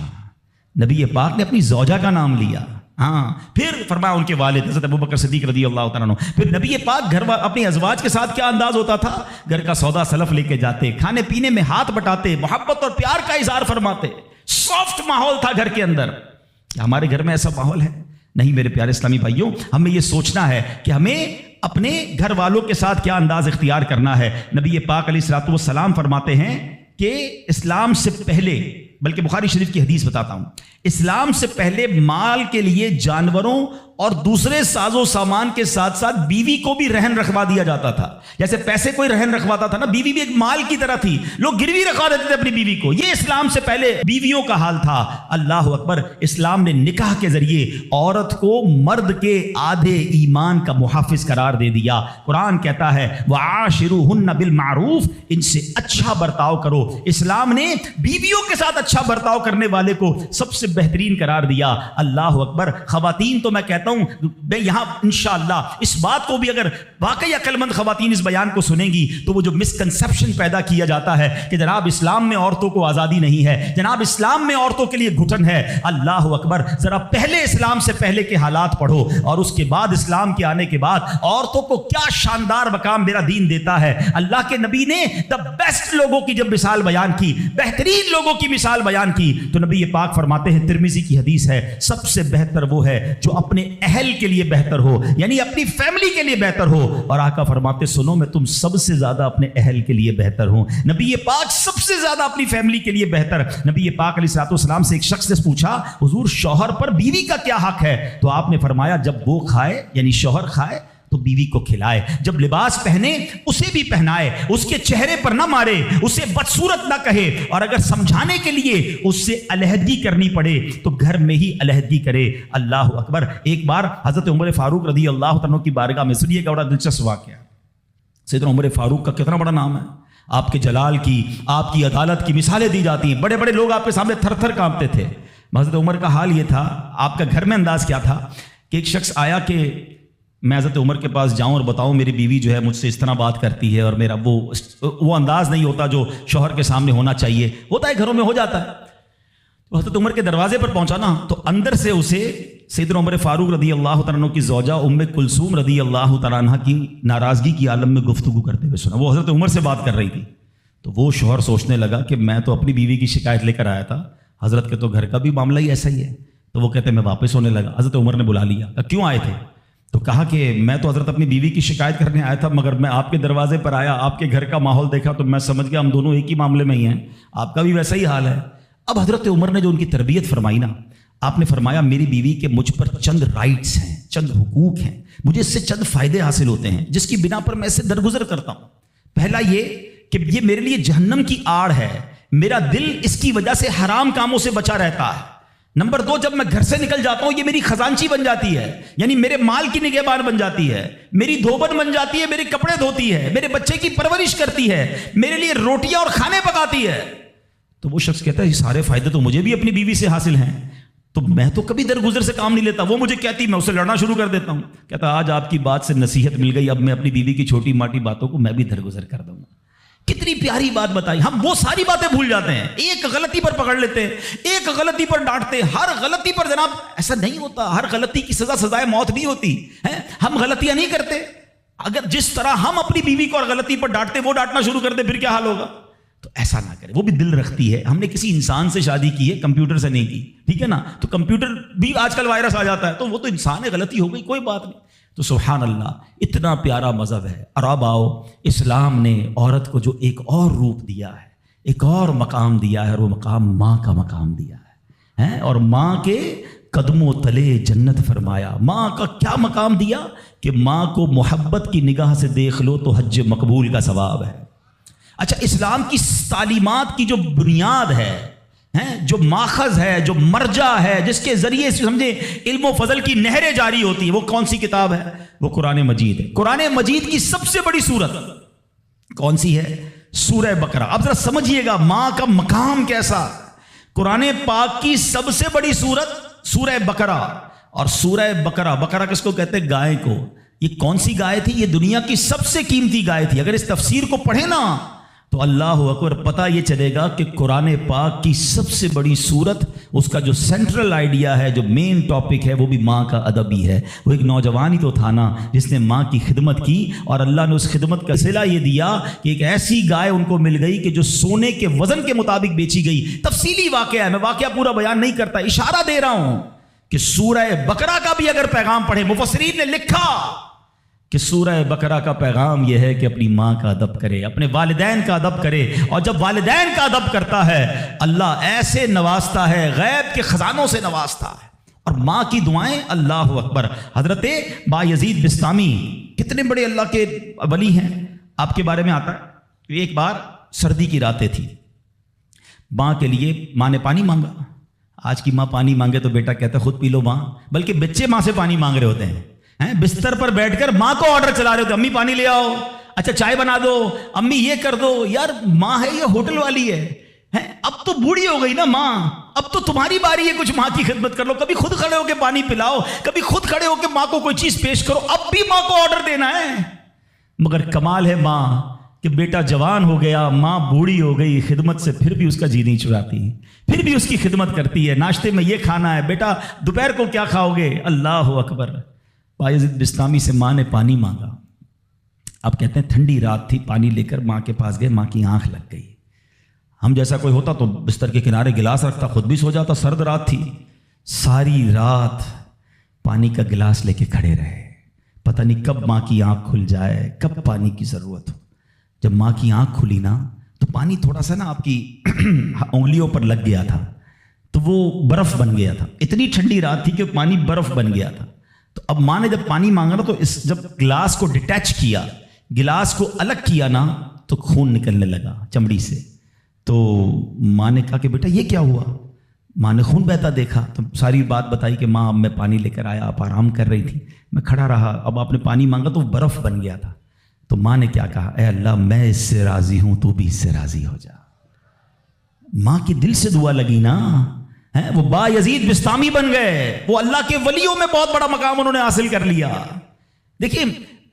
نبی پاک نے اپنی زوجہ کا نام لیا. پھر فرمایا ان کے والد حضرت ابوبکر صدیق رضی اللہ تعالیٰ عنہ. پھر نبی پاک اپنی ازواج کے ساتھ کیا انداز ہوتا تھا؟ گھر کا سودا سلف لے کے جاتے, کھانے پینے میں ہاتھ بٹاتے, محبت اور پیار کا اظہار فرماتے. سافٹ ماحول تھا گھر کے اندر. ہمارے گھر میں ایسا ماحول ہے نہیں میرے پیارے اسلامی بھائیوں. ہمیں یہ سوچنا ہے کہ ہمیں اپنے گھر والوں کے ساتھ کیا انداز اختیار کرنا ہے. نبی پاک علیہ الصلوۃ والسلام فرماتے ہیں کہ اسلام سے پہلے بلکہ بخاری شریف کی حدیث بتاتا ہوں. اسلام سے پہلے مال کے لیے جانوروں اور دوسرے ساز و سامان کے ساتھ ساتھ بیوی کو بھی رہن رکھوا دیا جاتا تھا. جیسے پیسے کوئی رہن رکھواتا تھا نا, بیوی بھی ایک مال کی طرح تھی, لوگ گروی رکھوا دیتے تھے اپنی بیوی کو. یہ اسلام سے پہلے بیویوں کا حال تھا. اللہ اکبر. اسلام نے نکاح کے ذریعے عورت کو مرد کے آدھے ایمان کا محافظ قرار دے دیا. قرآن کہتا ہے وعاشروہن بالمعروف, ان سے اچھا برتاؤ کرو. اسلام نے بیویوں کے ساتھ اچھا برتاؤ کرنے والے کو سب سے بہترین قرار دیا. اللہ اکبر. خواتین تو میں کہتا ہوں, میں یہاں انشاءاللہ اس بات کو بھی اگر واقعی عقل مند خواتین اس بیان کو سنیں گی تو وہ جو مسکنسپشن پیدا کیا جاتا ہے کہ جناب اسلام میں عورتوں کو آزادی نہیں ہے, جناب اسلام میں عورتوں کے لیے گھٹن ہے. اللہ اکبر. ذرا پہلے اسلام سے پہلے کے حالات پڑھو اور اس کے بعد اسلام کے آنے کے بعد عورتوں کو کیا شاندار مقام میرا دین دیتا ہے. اللہ کے نبی نے دا بیسٹ لوگوں کی جب مثال بیان کی, بہترین لوگوں کی مثال بیان کی, تو نبی پاک فرماتے ہیں, ترمذی کی حدیث ہے, سب سے بہتر وہ ہے جو اپنے اہل کے لیے بہتر ہو, یعنی اپنی فیملی کے لیے بہتر ہو. اور آقا فرماتے سنو میں تم سب سے زیادہ اپنے اہل کے لیے بہتر ہوں. نبی پاک سب سے زیادہ اپنی فیملی کے لیے بہتر. نبی پاک علیہ الصلوۃ والسلام سے ایک شخص نے پوچھا حضور شوہر پر بیوی کا کیا حق ہے؟ تو آپ نے فرمایا جب وہ کھائے یعنی شوہر کھائے تو بیوی کو کھلائے, جب لباس پہنے اسے بھی پہنائے, اس کے چہرے پر نہ مارے, اسے بدصورت نہ کہے, اور اگر سمجھانے کے لیے اس سے علیحدگی کرنی پڑے تو گھر میں ہی علیحدگی کرے. اللہ اکبر. ایک بار حضرت عمر فاروق رضی اللہ عنہ کی بارگاہ میں, سنیے گا بڑا دلچسپ واقعہ. سیدنا عمر فاروق کا کتنا بڑا نام ہے, آپ کے جلال کی, آپ کی عدالت کی مثالیں دی جاتی ہیں. بڑے بڑے لوگ آپ کے سامنے تھر تھر کانپتے تھے. حضرت عمر کا حال یہ تھا, آپ کا گھر میں انداز کیا تھا کہ ایک شخص آیا کہ میں حضرت عمر کے پاس جاؤں اور بتاؤں میری بیوی جو ہے مجھ سے اس طرح بات کرتی ہے, اور میرا وہ انداز نہیں ہوتا جو شوہر کے سامنے ہونا چاہیے. ہوتا ہے گھروں میں, ہو جاتا ہے. تو حضرت عمر کے دروازے پر پہنچا نا, تو اندر سے اسے سیدنا عمر فاروق رضی اللہ تعالیٰ عنہ کی زوجہ ام کلثوم رضی اللہ تعالیٰ عنہ کی ناراضگی کی عالم میں گفتگو کرتے ہوئے سنا. وہ حضرت عمر سے بات کر رہی تھی. تو وہ شوہر سوچنے لگا کہ میں تو اپنی بیوی کی شکایت لے کر آیا تھا, حضرت کے تو گھر کا بھی معاملہ ہی ایسا ہی ہے. تو وہ کہتے میں واپس ہونے لگا. حضرت عمر نے بلا لیا, کیوں آئے تھے؟ تو کہا کہ میں تو حضرت اپنی بیوی کی شکایت کرنے آیا تھا, مگر میں آپ کے دروازے پر آیا, آپ کے گھر کا ماحول دیکھا تو میں سمجھ گیا ہم دونوں ایک ہی معاملے میں ہی ہیں, آپ کا بھی ویسا ہی حال ہے. اب حضرت عمر نے جو ان کی تربیت فرمائی نا, آپ نے فرمایا میری بیوی کے مجھ پر چند رائٹس ہیں, چند حقوق ہیں, مجھے اس سے چند فائدے حاصل ہوتے ہیں جس کی بنا پر میں اس سے درگزر کرتا ہوں. پہلا یہ کہ یہ میرے لیے جہنم کی آڑ ہے, میرا دل اس کی وجہ سے حرام کاموں سے بچا رہتا ہے. نمبر 2, جب میں گھر سے نکل جاتا ہوں یہ میری خزانچی بن جاتی ہے, یعنی میرے مال کی نگہبان بن جاتی ہے, میری دھوبن بن جاتی ہے, میرے کپڑے دھوتی ہے, میرے بچے کی پرورش کرتی ہے, میرے لیے روٹیاں اور کھانے پکاتی ہے. تو وہ شخص کہتا ہے یہ سارے فائدے تو مجھے بھی اپنی بیوی سے حاصل ہیں, تو میں تو کبھی درگزر سے کام نہیں لیتا. وہ مجھے کہتی, میں اسے لڑنا شروع کر دیتا ہوں. کہتا آج آپ کی بات سے نصیحت مل گئی, اب میں اپنی بیوی کی چھوٹی ماٹی باتوں کو میں بھی درگزر کر دوں گا. کتنی پیاری بات بتائی. ہم وہ ساری باتیں بھول جاتے ہیں, ایک غلطی پر پکڑ لیتے ہیں, ایک غلطی پر ڈانٹتے ہیں. ہر غلطی پر جناب ایسا نہیں ہوتا, ہر غلطی کی سزا سزائے موت نہیں ہوتی ہے. ہم غلطیاں نہیں کرتے. اگر جس طرح ہم اپنی بیوی کو اور غلطی پر ڈانٹتے وہ ڈانٹنا شروع کر دے پھر کیا حال ہوگا؟ تو ایسا نہ کرے. وہ بھی دل رکھتی ہے. ہم نے کسی انسان سے شادی کی ہے, کمپیوٹر سے نہیں کی, ٹھیک ہے نا. تو کمپیوٹر بھی آج کل وائرس آ جاتا ہے, تو وہ تو انسان ہے, غلطی ہو گئی, کوئی بات نہیں. تو سبحان اللہ, اتنا پیارا مذہب ہے. اور اب آؤ, اسلام نے عورت کو جو ایک اور روپ دیا ہے, ایک اور مقام دیا ہے, اور وہ مقام ماں کا مقام دیا ہے. اور ماں کے قدموں تلے جنت فرمایا. ماں کا کیا مقام دیا کہ ماں کو محبت کی نگاہ سے دیکھ لو تو حج مقبول کا ثواب ہے. اچھا, اسلام کی تعلیمات کی جو بنیاد ہے, جو ماخذ ہے, جو مرجع ہے, جس کے ذریعے سمجھے علم و فضل کی نہریں جاری ہوتی ہے, وہ کون سی کتاب ہے؟ وہ قرآن مجید ہے. قرآن مجید کی سب سے بڑی سورت کون سی ہے؟ سورہ بقرہ. اب ذرا سمجھیے گا ماں کا مقام کیسا. قرآن پاک کی سب سے بڑی سورت سورہ بقرہ. اور سورہ بقرہ, بقرہ کس کو کہتے ہیں؟ گائے کو. یہ کون سی گائے تھی؟ یہ دنیا کی سب سے قیمتی گائے تھی. اگر اس تفسیر کو پڑھیں نا تو اللہ اکبر, پتہ یہ چلے گا کہ قرآن پاک کی سب سے بڑی سورت, اس کا جو سینٹرل آئیڈیا ہے, جو مین ٹاپک ہے, وہ بھی ماں کا ادب ہی ہے. وہ ایک نوجوان ہی تو تھا نا جس نے ماں کی خدمت کی, اور اللہ نے اس خدمت کا صلہ یہ دیا کہ ایک ایسی گائے ان کو مل گئی کہ جو سونے کے وزن کے مطابق بیچی گئی. تفصیلی واقعہ ہے, میں واقعہ پورا بیان نہیں کرتا, اشارہ دے رہا ہوں کہ سورہ بقرہ کا بھی اگر پیغام پڑھے, مفسرین نے لکھا کہ سورہ بقرہ کا پیغام یہ ہے کہ اپنی ماں کا ادب کرے، اپنے والدین کا ادب کرے، اور جب والدین کا ادب کرتا ہے اللہ ایسے نوازتا ہے، غیب کے خزانوں سے نوازتا ہے۔ اور ماں کی دعائیں، اللہ اکبر۔ حضرت بایزید بسطامی کتنے بڑے اللہ کے ولی ہیں، آپ کے بارے میں آتا ہے کہ ایک بار سردی کی راتیں تھی، ماں کے لیے ماں نے پانی مانگا۔ آج کی ماں پانی مانگے تو بیٹا کہتا ہے خود پی لو ماں، بلکہ بچے ماں سے پانی مانگ رہے ہوتے ہیں، بستر پر بیٹھ کر ماں کو آرڈر چلا رہے ہوتے ہیں، امی پانی لے آؤ، اچھا چائے بنا دو، امی یہ کر دو۔ یار ماں ہے یہ ہوٹل والی ہے، اب تو بوڑھی ہو گئی نا ماں، اب تو تمہاری باری ہے کچھ ماں کی خدمت کر لو، کبھی خود کھڑے ہو کے پانی پلاؤ، کبھی خود کھڑے ہو کے ماں کو کوئی چیز پیش کرو، اب بھی ماں کو آرڈر دینا ہے۔ مگر کمال ہے ماں کہ بیٹا جوان ہو گیا، ماں بوڑھی ہو گئی، خدمت سے پھر بھی اس کا جی نہیں چڑاتی، پھر بھی اس کی خدمت کرتی ہے۔ ناشتے میں یہ کھانا ہے بیٹا، دوپہر کو کیا کھاؤ گے؟ اللہ اکبر۔ بایزید بسطامی سے ماں نے پانی مانگا، آپ کہتے ہیں ٹھنڈی رات تھی، پانی لے کر ماں کے پاس گئے، ماں کی آنکھ لگ گئی۔ ہم جیسا کوئی ہوتا تو بستر کے کنارے گلاس رکھتا، خود بھی سو جاتا، سرد رات تھی، ساری رات پانی کا گلاس لے کے کھڑے رہے، پتہ نہیں کب ماں کی آنکھ کھل جائے، کب پانی کی ضرورت ہو۔ جب ماں کی آنکھ کھلی نا تو پانی تھوڑا سا نا آپ کی انگلیوں پر لگ گیا تھا، تو وہ برف بن گیا تھا، اتنی ٹھنڈی رات تھی کہ پانی برف بن گیا تھا۔ تو اب ماں نے جب پانی مانگا نا تو جب گلاس کو ڈیٹیچ کیا، گلاس کو الگ کیا نا تو خون نکلنے لگا چمڑی سے۔ تو ماں نے کہا کہ بیٹا یہ کیا ہوا؟ ماں نے خون بہتا دیکھا تو ساری بات بتائی کہ ماں اب میں پانی لے کر آیا، آپ آرام کر رہی تھی، میں کھڑا رہا، اب آپ نے پانی مانگا تو برف بن گیا تھا۔ تو ماں نے کیا کہا؟ اے اللہ میں اس سے راضی ہوں، تو بھی اس سے راضی ہو جا۔ ماں کی دل سے دعا لگی نا، وہ بایزید بسطامی بن گئے، وہ اللہ کے ولیوں میں بہت بڑا مقام انہوں نے حاصل کر لیا۔ دیکھیں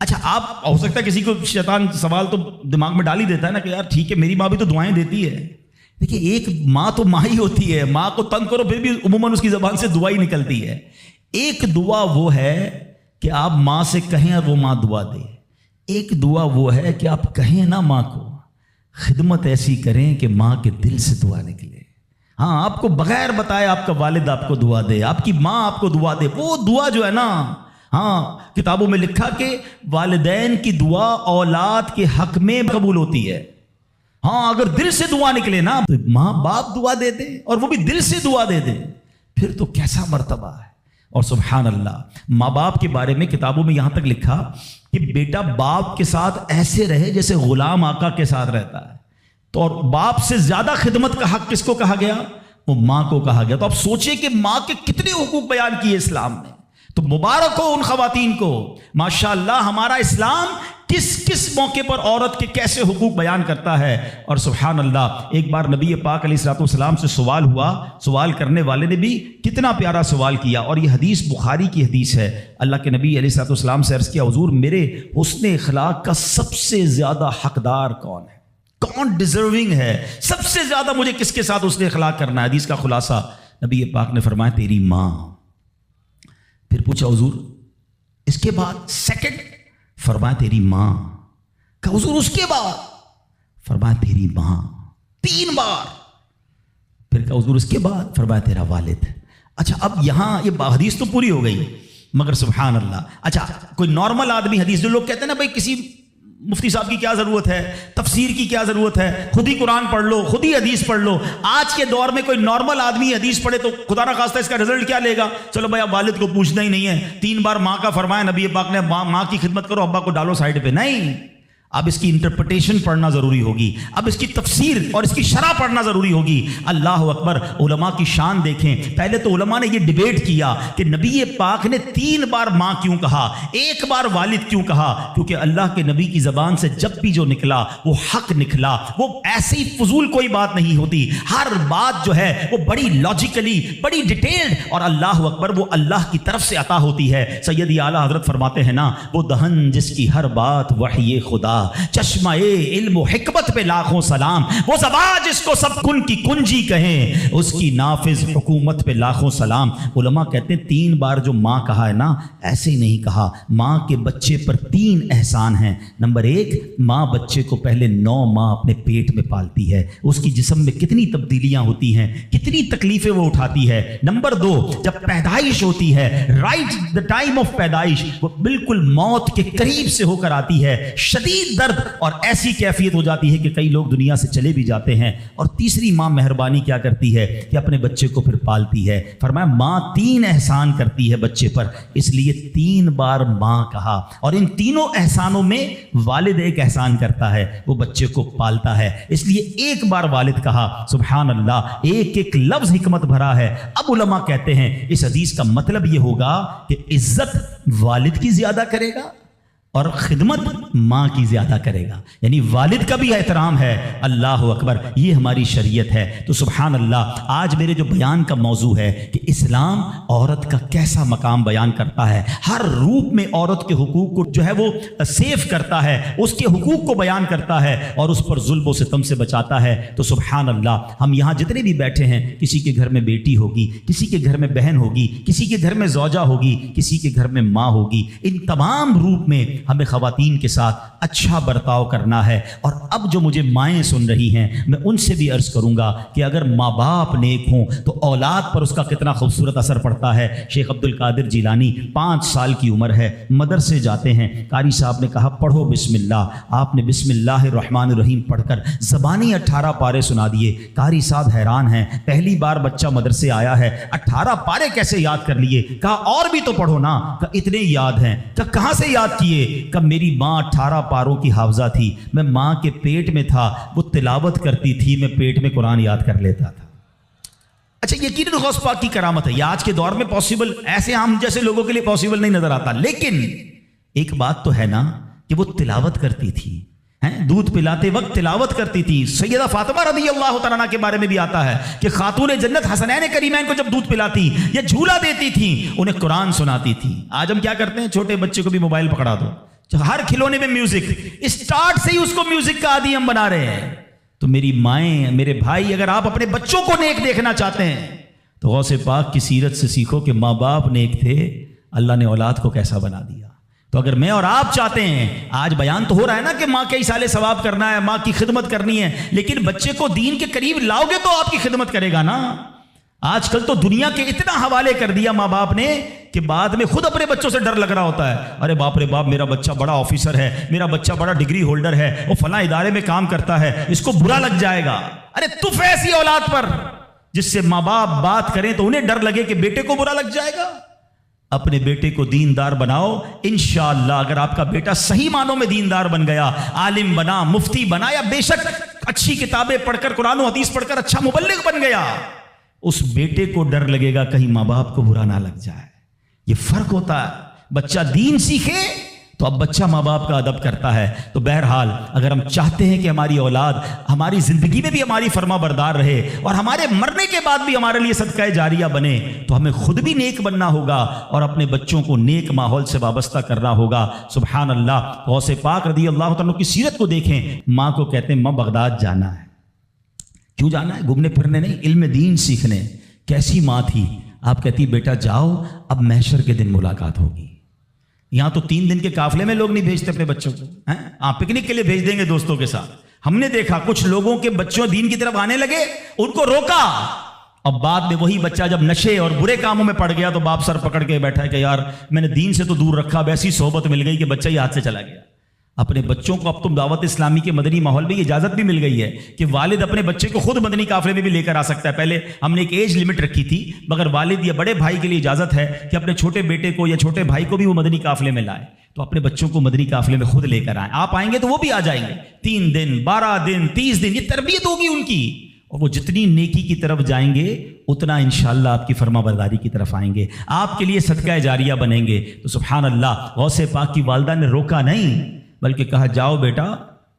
اچھا، آپ ہو سکتا ہے کسی کو شیطان سوال تو دماغ میں ڈال ہی دیتا ہے نا کہ یار ٹھیک ہے میری ماں بھی تو دعائیں دیتی ہے۔ دیکھیں ایک ماں تو ماں ہی ہوتی ہے، ماں کو تنگ کرو پھر بھی عموماً اس کی زبان سے دعا ہی نکلتی ہے۔ ایک دعا وہ ہے کہ آپ ماں سے کہیں اور وہ ماں دعا دے، ایک دعا وہ ہے کہ آپ کہیں نا ماں کو، خدمت ایسی کریں کہ ماں کے دل سے دعا نکلے۔ ہاں آپ کو بغیر بتائے آپ کا والد آپ کو دعا دے، آپ کی ماں آپ کو دعا دے، وہ دعا جو ہے نا، ہاں کتابوں میں لکھا کہ والدین کی دعا اولاد کے حق میں قبول ہوتی ہے۔ ہاں اگر دل سے دعا نکلے نا تو ماں باپ دعا دے دے اور وہ بھی دل سے دعا دے دے، پھر تو کیسا مرتبہ ہے۔ اور سبحان اللہ، ماں باپ کے بارے میں کتابوں میں یہاں تک لکھا کہ بیٹا باپ کے ساتھ ایسے رہے جیسے غلام آقا کے ساتھ رہتا ہے۔ تو اور باپ سے زیادہ خدمت کا حق کس کو کہا گیا؟ وہ ماں کو کہا گیا۔ تو آپ سوچیں کہ ماں کے کتنے حقوق بیان کیے اسلام نے۔ تو مبارک ہو ان خواتین کو، ماشاءاللہ ہمارا اسلام کس کس موقع پر عورت کے کیسے حقوق بیان کرتا ہے۔ اور سبحان اللہ، ایک بار نبی پاک علیہ الصلوۃ والسلام سے سوال ہوا، سوال کرنے والے نے بھی کتنا پیارا سوال کیا، اور یہ حدیث بخاری کی حدیث ہے۔ اللہ کے نبی علیہ الصلوۃ والسلام سے عرض کیا حضور میرے حسن اخلاق کا سب سے زیادہ حقدار کون ہے، کون ڈیزرونگ ہے، سب سے زیادہ مجھے کس کے ساتھ حسن اخلاق کرنا ہے؟ حدیث کا خلاصہ نبی پاک نے فرمایا تیری ماں۔ پھر پوچھا حضور اس کے بعد سیکنڈ؟ فرمایا تیری ماں۔ کہا حضور اس کے بعد؟ فرمایا تیری ماں۔ 3 بار۔ پھر کہا حضور اس کے بعد؟ فرمایا تیرا والد۔ اچھا اب یہاں یہ حدیث تو پوری ہو گئی، مگر سبحان اللہ، اچھا کوئی نارمل آدمی حدیث، جو لوگ کہتے ہیں نا بھائی کسی مفتی صاحب کی کیا ضرورت ہے، تفسیر کی کیا ضرورت ہے، خود ہی قرآن پڑھ لو، خود ہی حدیث پڑھ لو۔ آج کے دور میں کوئی نارمل آدمی حدیث پڑھے تو خدا نہ خواستہ اس کا رزلٹ کیا لے گا؟ چلو بھائی اب والد کو پوچھنا ہی نہیں ہے، 3 بار ماں کا فرمایا نبی پاک نے، ماں کی خدمت کرو، ابا کو ڈالو سائڈ پہ۔ نہیں، اب اس کی انٹرپریٹیشن پڑھنا ضروری ہوگی، اب اس کی تفسیر اور اس کی شرح پڑھنا ضروری ہوگی۔ اللہ اکبر، علماء کی شان دیکھیں۔ پہلے تو علماء نے یہ ڈیبیٹ کیا کہ نبی پاک نے 3 بار ماں کیوں کہا، 1 بار والد کیوں کہا؟ کیونکہ اللہ کے نبی کی زبان سے جب بھی جو نکلا وہ حق نکلا، وہ ایسے ہی فضول کوئی بات نہیں ہوتی، ہر بات جو ہے وہ بڑی لاجیکلی، بڑی ڈیٹیلڈ، اور اللہ اکبر وہ اللہ کی طرف سے عطا ہوتی ہے۔ سیدی اعلیٰ حضرت فرماتے ہیں نا، وہ دہن جس کی ہر بات وحی خدا چشمہ علم و حکمت پہ لاکھوں سلام، وہ زبان جس کو سب کن کی کنجی کہیں، اس کی نافذ حکومت پہ لاکھوں سلام۔ علماء کہتے ہیں 3 بار جو ماں کہا ہے نا، ایسے ہی نہیں کہا، ماں کے بچے پر 3 احسان ہیں۔ نمبر 1، ماں بچے کو پہلے 9 ماہ اپنے پیٹ میں پالتی ہے، اس کی جسم میں کتنی تبدیلیاں ہوتی ہیں، کتنی تکلیفیں وہ اٹھاتی ہے۔ نمبر 2، جب پیدائش ہوتی ہے، رائٹ دا ٹائم آف پیدائش، وہ بالکل موت کے قریب سے ہو کر آتی ہے، شدید درد اور ایسی کیفیت ہو جاتی ہے کہ کئی لوگ دنیا سے چلے بھی جاتے ہیں۔ اور تیسری ماں مہربانی کیا کرتی ہے کہ اپنے بچے کو پھر پالتی ہے۔ فرمایا ماں 3 احسان کرتی ہے بچے پر، اس لیے 3 بار ماں کہا۔ اور ان تینوں احسانوں میں والد ایک احسان کرتا ہے، وہ بچے کو پالتا ہے، اس لیے 1 بار والد کہا۔ سبحان اللہ، ایک ایک لفظ حکمت بھرا ہے۔ اب علماء کہتے ہیں اس حدیث کا مطلب یہ ہوگا کہ عزت والد کی زیادہ کرے گا اور خدمت ماں کی زیادہ کرے گا، یعنی والد کا بھی احترام ہے۔ اللہ اکبر، یہ ہماری شریعت ہے۔ تو سبحان اللہ، آج میرے جو بیان کا موضوع ہے کہ اسلام عورت کا کیسا مقام بیان کرتا ہے، ہر روپ میں عورت کے حقوق کو جو ہے وہ سیف کرتا ہے، اس کے حقوق کو بیان کرتا ہے اور اس پر ظلم و ستم سے بچاتا ہے۔ تو سبحان اللہ، ہم یہاں جتنے بھی بیٹھے ہیں، کسی کے گھر میں بیٹی ہوگی، کسی کے گھر میں بہن ہوگی، کسی کے گھر میں زوجہ ہوگی، کسی کے گھر میں ماں ہوگی، ان تمام روپ میں ہمیں خواتین کے ساتھ اچھا برتاؤ کرنا ہے۔ اور اب جو مجھے مائیں سن رہی ہیں، میں ان سے بھی عرض کروں گا کہ اگر ماں باپ نیک ہوں تو اولاد پر اس کا کتنا خوبصورت اثر پڑتا ہے۔ شیخ عبد القادر جیلانی 5 سال کی عمر ہے، مدرسے جاتے ہیں، قاری صاحب نے کہا پڑھو بسم اللہ، آپ نے بسم اللہ الرحمن الرحیم پڑھ کر زبانی 18 پارے سنا دیے۔ قاری صاحب حیران ہیں، پہلی بار بچہ مدرسے آیا ہے، 18 پارے کیسے یاد کر لیے؟ کہا اور بھی تو پڑھو نا۔ کہا اتنے یاد ہیں۔ کہا کہاں سے یاد کیے؟ کہ میری ماں 18 پاروں کی حافظہ تھی، میں ماں کے پیٹ میں تھا، وہ تلاوت کرتی تھی، میں پیٹ میں قرآن یاد کر لیتا تھا۔ اچھا، یقیناً غوث پاک کی کرامت ہے، یہ آج کے دور میں پاسبل ایسے ہم جیسے لوگوں کے لیے پاسبل نہیں نظر آتا، لیکن ایک بات تو ہے نا کہ وہ تلاوت کرتی تھی، دودھ پلاتے وقت تلاوت کرتی تھی۔ سیدہ فاطمہ رضی اللہ تعالیٰ عنہ کے بارے میں بھی آتا ہے کہ خاتون جنت حسنین کریمین کو جب دودھ پلاتی یا جھولا دیتی تھی، انہیں قرآن سناتی تھی۔ آج ہم کیا کرتے ہیں، چھوٹے بچے کو بھی موبائل پکڑا دو، ہر کھلونے میں میوزک، اسٹارٹ سے ہی اس کو میوزک کا عادی ہم بنا رہے ہیں۔ تو میری مائیں، میرے بھائی، اگر آپ اپنے بچوں کو نیک دیکھنا چاہتے ہیں تو غوث پاک کی سیرت سے سیکھو کہ ماں باپ نیک تھے، اللہ نے اولاد کو کیسا بنا دیا۔ تو اگر میں اور آپ چاہتے ہیں، آج بیان تو ہو رہا ہے نا کہ ماں کے اصالے ثواب کرنا ہے، ماں کی خدمت کرنی ہے، لیکن بچے کو دین کے قریب لاؤ گے تو آپ کی خدمت کرے گا نا۔ آج کل تو دنیا کے اتنا حوالے کر دیا ماں باپ نے کہ بعد میں خود اپنے بچوں سے ڈر لگ رہا ہوتا ہے، ارے باپ رے باپ، میرا بچہ بڑا آفیسر ہے، میرا بچہ بڑا ڈگری ہولڈر ہے، وہ فلاں ادارے میں کام کرتا ہے، اس کو برا لگ جائے گا۔ ارے تف ایسی اولاد پر جس سے ماں باپ بات کریں تو انہیں ڈر لگے کہ بیٹے کو برا لگ جائے گا۔ اپنے بیٹے کو دیندار بناؤ، انشاءاللہ اگر آپ کا بیٹا صحیح معنوں میں دیندار بن گیا، عالم بنا، مفتی بنا، یا بے شک اچھی کتابیں پڑھ کر، قرآن و حدیث پڑھ کر اچھا مبلغ بن گیا، اس بیٹے کو ڈر لگے گا کہیں ماں باپ کو برا نہ لگ جائے۔ یہ فرق ہوتا ہے۔ بچہ دین سیکھے تو اب بچہ ماں باپ کا ادب کرتا ہے۔ تو بہرحال اگر ہم چاہتے ہیں کہ ہماری اولاد ہماری زندگی میں بھی ہماری فرما بردار رہے اور ہمارے مرنے کے بعد بھی ہمارے لیے صدقہ جاریہ بنے، تو ہمیں خود بھی نیک بننا ہوگا اور اپنے بچوں کو نیک ماحول سے وابستہ کرنا ہوگا۔ سبحان اللہ، غوث پاک رضی اللہ تعالیٰ کی سیرت کو دیکھیں۔ ماں کو کہتے ہیں ماں بغداد جانا ہے۔ کیوں جانا ہے؟ گھومنے پھرنے نہیں، علم دین سیکھنے۔ کیسی ماں تھی؟ آپ کہتی بیٹا جاؤ، اب محشر کے دن ملاقات ہوگی۔ یہاں تو 3 دن کے قافلے میں لوگ نہیں بھیجتے اپنے بچوں کو، آپ پکنک کے لیے بھیج دیں گے دوستوں کے ساتھ۔ ہم نے دیکھا کچھ لوگوں کے بچوں دین کی طرف آنے لگے، ان کو روکا، اب بعد میں وہی بچہ جب نشے اور برے کاموں میں پڑ گیا تو باپ سر پکڑ کے بیٹھا ہے کہ یار میں نے دین سے تو دور رکھا، اب ایسی صحبت مل گئی کہ بچہ ہی ہاتھ سے چلا گیا۔ اپنے بچوں کو اب تم دعوت اسلامی کے مدنی ماحول میں اجازت بھی مل گئی ہے کہ والد اپنے بچے کو خود مدنی قافلے میں بھی لے کر آ سکتا ہے۔ پہلے ہم نے ایک ایج لمٹ رکھی تھی، مگر والد یا بڑے بھائی کے لیے اجازت ہے کہ اپنے چھوٹے بیٹے کو یا چھوٹے بھائی کو بھی وہ مدنی قافلے میں لائے۔ تو اپنے بچوں کو مدنی قافلے میں خود لے کر آئیں۔ آپ آئیں گے تو وہ بھی آ جائیں گے، 3 دن 12 دن 30 دن، یہ تربیت ہوگی ان کی، اور وہ جتنی نیکی کی طرف جائیں گے اتنا انشاءاللہ آپ کی فرما برداری کی طرف آئیں گے، آپ کے لیے صدقہ جاریہ بنیں گے۔ تو سبحان اللہ، غوث پاک کی والدہ نے روکا نہیں بلکہ کہا جاؤ بیٹا،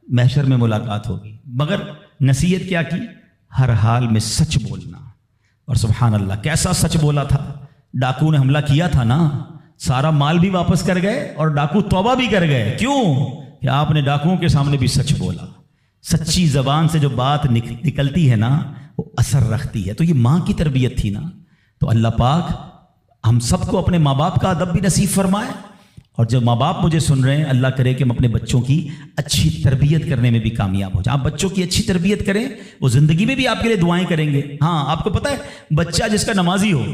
محشر میں ملاقات ہوگی۔ مگر نصیحت کیا کی؟ ہر حال میں سچ بولنا۔ اور سبحان اللہ کیسا سچ بولا تھا۔ ڈاکو نے حملہ کیا تھا نا، سارا مال بھی واپس کر گئے اور ڈاکو توبہ بھی کر گئے۔ کیوں؟ کہ آپ نے ڈاکوؤں کے سامنے بھی سچ بولا. سچی زبان سے جو بات نکلتی ہے نا وہ اثر رکھتی ہے. تو یہ ماں کی تربیت تھی نا. تو اللہ پاک ہم سب کو اپنے ماں باپ کا ادب بھی نصیب فرمائے. اور جب ماں باپ مجھے سن رہے ہیں، اللہ کرے کہ ہم اپنے بچوں کی اچھی تربیت کرنے میں بھی کامیاب ہو جائیں. آپ بچوں کی اچھی تربیت کریں، وہ زندگی میں بھی آپ کے لیے دعائیں کریں گے. ہاں، آپ کو پتہ ہے بچہ جس کا نمازی ہو،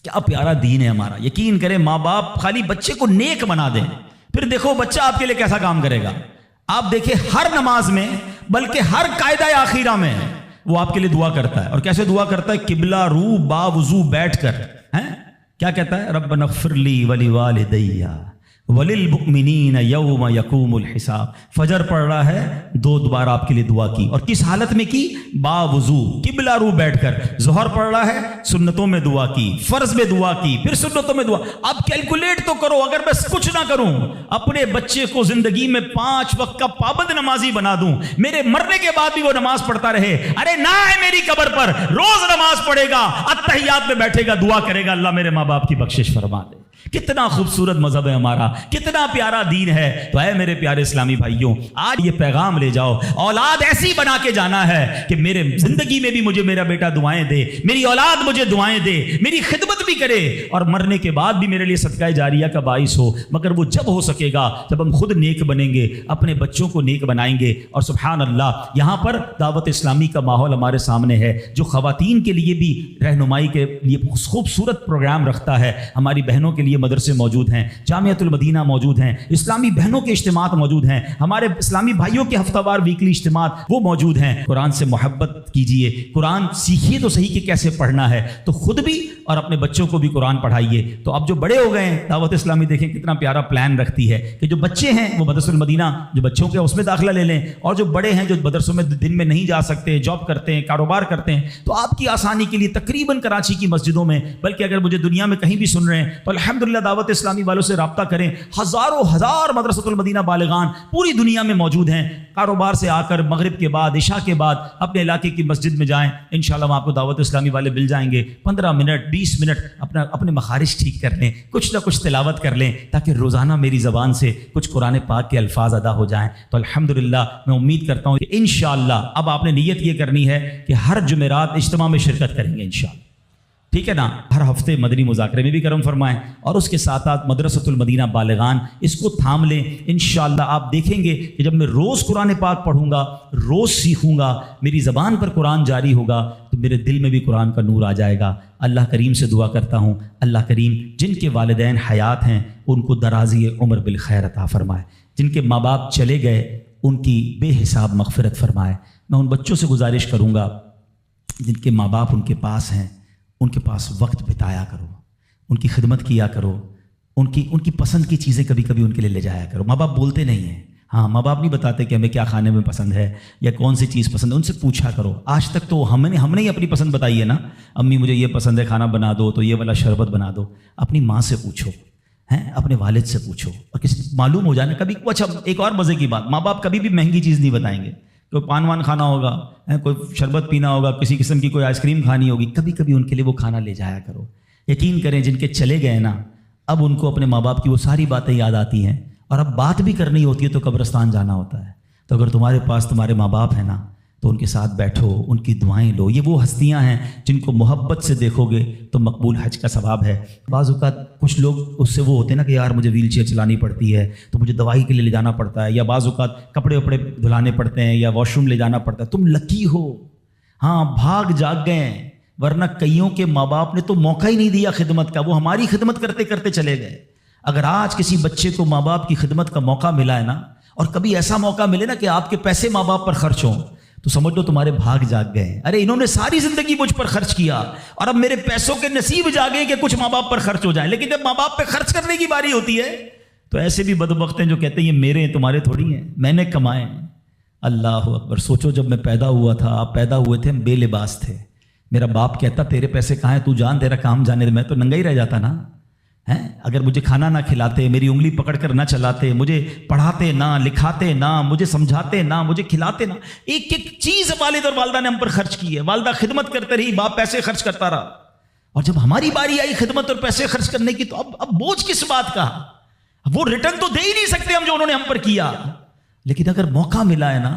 کیا پیارا دین ہے ہمارا. یقین کریں ماں باپ خالی بچے کو نیک بنا دیں، پھر دیکھو بچہ آپ کے لیے کیسا کام کرے گا. آپ دیکھیں ہر نماز میں، بلکہ ہر قاعدہ آخیرہ میں وہ آپ کے لیے دعا کرتا ہے. اور کیسے دعا کرتا ہے؟ قبلہ رو با وضو بیٹھ کر. کیا کہتا ہے؟ ربنا اغفر لی ولوالدی وللمؤمنین یوم یقوم الحساب. فجر پڑھ رہا ہے، 2 بار آپ کے لیے دعا کی. اور کس حالت میں کی؟ با وضو قبلہ رو بیٹھ کر. ظہر پڑھ رہا ہے، سنتوں میں دعا کی، فرض میں دعا کی، پھر سنتوں میں دعا. اب کیلکولیٹ تو کرو، اگر میں کچھ نہ کروں، اپنے بچے کو زندگی میں 5 وقت کا پابند نمازی بنا دوں، میرے مرنے کے بعد بھی وہ نماز پڑھتا رہے. ارے نہ ہے میری قبر پر، روز نماز پڑھے گا، اتحیات میں بیٹھے گا، دعا کرے گا اللہ میرے ماں باپ کی بخشش فرما دے. کتنا خوبصورت مذہب ہے ہمارا، کتنا پیارا دین ہے. تو اے میرے پیارے اسلامی بھائیوں، آج یہ پیغام لے جاؤ. اولاد ایسی بنا کے جانا ہے کہ میرے زندگی میں بھی مجھے میرا بیٹا دعائیں دے، میری اولاد مجھے دعائیں دے، میری خدمت بھی کرے، اور مرنے کے بعد بھی میرے لیے صدقہ جاریہ کا باعث ہو. مگر وہ جب ہو سکے گا جب ہم خود نیک بنیں گے، اپنے بچوں کو نیک بنائیں گے. اور سبحان اللہ، یہاں پر دعوت اسلامی کا ماحول ہمارے سامنے ہے، جو خواتین کے لیے بھی رہنمائی کے لیے خوبصورت پروگرام رکھتا ہے. ہماری بہنوں کے لیے مدرسے موجود ہیں، جامعۃ المدینہ موجود ہیں، اسلامی بہنوں کے اجتماعات موجود ہیں، ہمارے اسلامی بھائیوں کے ہفتہ وار ویکلی اجتماعات وہ موجود ہیں. قرآن سے محبت کیجئے، قرآن سیکھیے تو صحیح کہ کیسے پڑھنا ہے. تو خود بھی اور اپنے بچوں کو بھی قرآن پڑھائیے. تو اب جو بڑے ہو گئے ہیں، دعوت اسلامی دیکھیں کتنا پیارا پلان رکھتی ہے کہ جو بچے ہیں وہ مدرسۃ المدینہ جو بچوں کے اس میں داخلہ لے لیں، اور جو بڑے ہیں جو مدرسوں میں دن میں نہیں جا سکتے، جاب کرتے ہیں، کاروبار کرتے ہیں، تو آپ کی آسانی کے لیے تقریباً کراچی کی مسجدوں میں، بلکہ اگر مجھے دنیا میں کہیں بھی سن رہے ہیں تو الحمدللہ دعوت اسلامی والوں سے رابطہ کریں. ہزاروں ہزار مدرسۃ المدینہ بالغان پوری دنیا میں موجود ہیں. کاروبار سے آ کر مغرب کے بعد، عشاء کے بعد اپنے علاقے کی مسجد میں جائیں، انشاءاللہ وہاں آپ کو دعوت اسلامی والے مل جائیں گے. 15 منٹ 20 منٹ اپنے مخارج ٹھیک کر لیں، کچھ نہ کچھ تلاوت کر لیں، تاکہ روزانہ میری زبان سے کچھ قرآن پاک کے الفاظ ادا ہو جائیں. تو الحمدللہ میں امید کرتا ہوں کہ انشاءاللہ اب آپ نے نیت یہ کرنی ہے کہ ہر جمعرات اجتماع میں شرکت کریں گے انشاءاللہ. ٹھیک ہے نا؟ ہر ہفتے مدنی مذاکرے میں بھی کرم فرمائیں، اور اس کے ساتھ ساتھ مدرسۃ المدینہ بالغان اس کو تھام لیں. انشاءاللہ آپ دیکھیں گے کہ جب میں روز قرآن پاک پڑھوں گا، روز سیکھوں گا، میری زبان پر قرآن جاری ہوگا، تو میرے دل میں بھی قرآن کا نور آ جائے گا. اللہ کریم سے دعا کرتا ہوں، اللہ کریم جن کے والدین حیات ہیں ان کو درازی عمر بالخیر عطا فرمائے، جن کے ماں باپ چلے گئے ان کی بے حساب مغفرت فرمائے. میں ان بچوں سے گزارش کروں گا جن کے ماں باپ ان کے پاس ہیں، ان کے پاس وقت بتایا کرو، ان کی خدمت کیا کرو، ان کی پسند کی چیزیں کبھی کبھی ان کے لیے لے جایا کرو. ماں باپ بولتے نہیں ہیں، ہاں ماں باپ نہیں بتاتے کہ ہمیں کیا کھانے میں پسند ہے یا کون سی چیز پسند ہے. ان سے پوچھا کرو. آج تک تو ہم نے ہی اپنی پسند بتائی ہے نا، امی مجھے یہ پسند ہے، کھانا بنا دو تو یہ والا شربت بنا دو. اپنی ماں سے پوچھو، اپنے والد سے پوچھو، اور کسی معلوم ہو جانا کبھی. اچھا ایک اور مزے کی بات، ماں باپ کبھی بھی مہنگی چیز نہیں بتائیں گے. کوئی پان وان کھانا ہوگا، کوئی شربت پینا ہوگا، کسی قسم کی کوئی آئس کریم کھانی ہوگی، کبھی کبھی ان کے لیے وہ کھانا لے جایا کرو. یقین کریں جن کے چلے گئے نا، اب ان کو اپنے ماں باپ کی وہ ساری باتیں یاد آتی ہیں، اور اب بات بھی کرنی ہوتی ہے تو قبرستان جانا ہوتا ہے. تو اگر تمہارے پاس تمہارے ماں باپ ہیں نا تو ان کے ساتھ بیٹھو، ان کی دعائیں لو. یہ وہ ہستیاں ہیں جن کو محبت سے دیکھو گے تو مقبول حج کا ثواب ہے. بعض اوقات کچھ لوگ اس سے وہ ہوتے ہیں نا کہ یار مجھے ویل چیئر چلانی پڑتی ہے تو مجھے دوائی کے لیے لے جانا پڑتا ہے، یا بعض اوقات کپڑے وپڑے دھلانے پڑتے ہیں یا واش روم لے جانا پڑتا ہے. تم لکی ہو، ہاں بھاگ جاگ گئے ہیں، ورنہ کئیوں کے ماں باپ نے تو موقع ہی نہیں دیا خدمت کا، وہ ہماری خدمت کرتے کرتے چلے گئے. اگر آج کسی بچے کو ماں باپ کی خدمت کا موقع ملا ہے نا، اور کبھی ایسا موقع ملے نا کہ آپ کے پیسے ماں باپ پر خرچ ہوں، تو سمجھ لو تمہارے بھاگ جاگ گئے. ارے انہوں نے ساری زندگی مجھ پر خرچ کیا اور اب میرے پیسوں کے نصیب جاگے کہ کچھ ماں باپ پر خرچ ہو جائیں. لیکن جب ماں باپ پہ خرچ کرنے کی باری ہوتی ہے تو ایسے بھی بدبخت ہیں جو کہتے ہیں یہ میرے ہیں تمہارے تھوڑی ہیں، میں نے کمائے ہیں. اللہ اکبر. سوچو جب میں پیدا ہوا تھا، آپ پیدا ہوئے تھے، ہم بے لباس تھے. میرا باپ کہتا تیرے پیسے کہاں ہیں، تو جان تیرا کام جانے دے. میں تو ننگا ہی رہ جاتا نا. اگر مجھے کھانا نہ کھلاتے، میری انگلی پکڑ کر نہ چلاتے، مجھے پڑھاتے نہ، لکھاتے نہ، مجھے سمجھاتے نہ، مجھے کھلاتے نہ، ایک ایک چیز والد اور والدہ نے ہم پر خرچ کی ہے. والدہ خدمت کرتے رہی، باپ پیسے خرچ کرتا رہا، اور جب ہماری باری آئی خدمت اور پیسے خرچ کرنے کی تو اب بوجھ کس بات کا. وہ ریٹرن تو دے ہی نہیں سکتے ہم جو انہوں نے ہم پر کیا، لیکن اگر موقع ملا ہے نا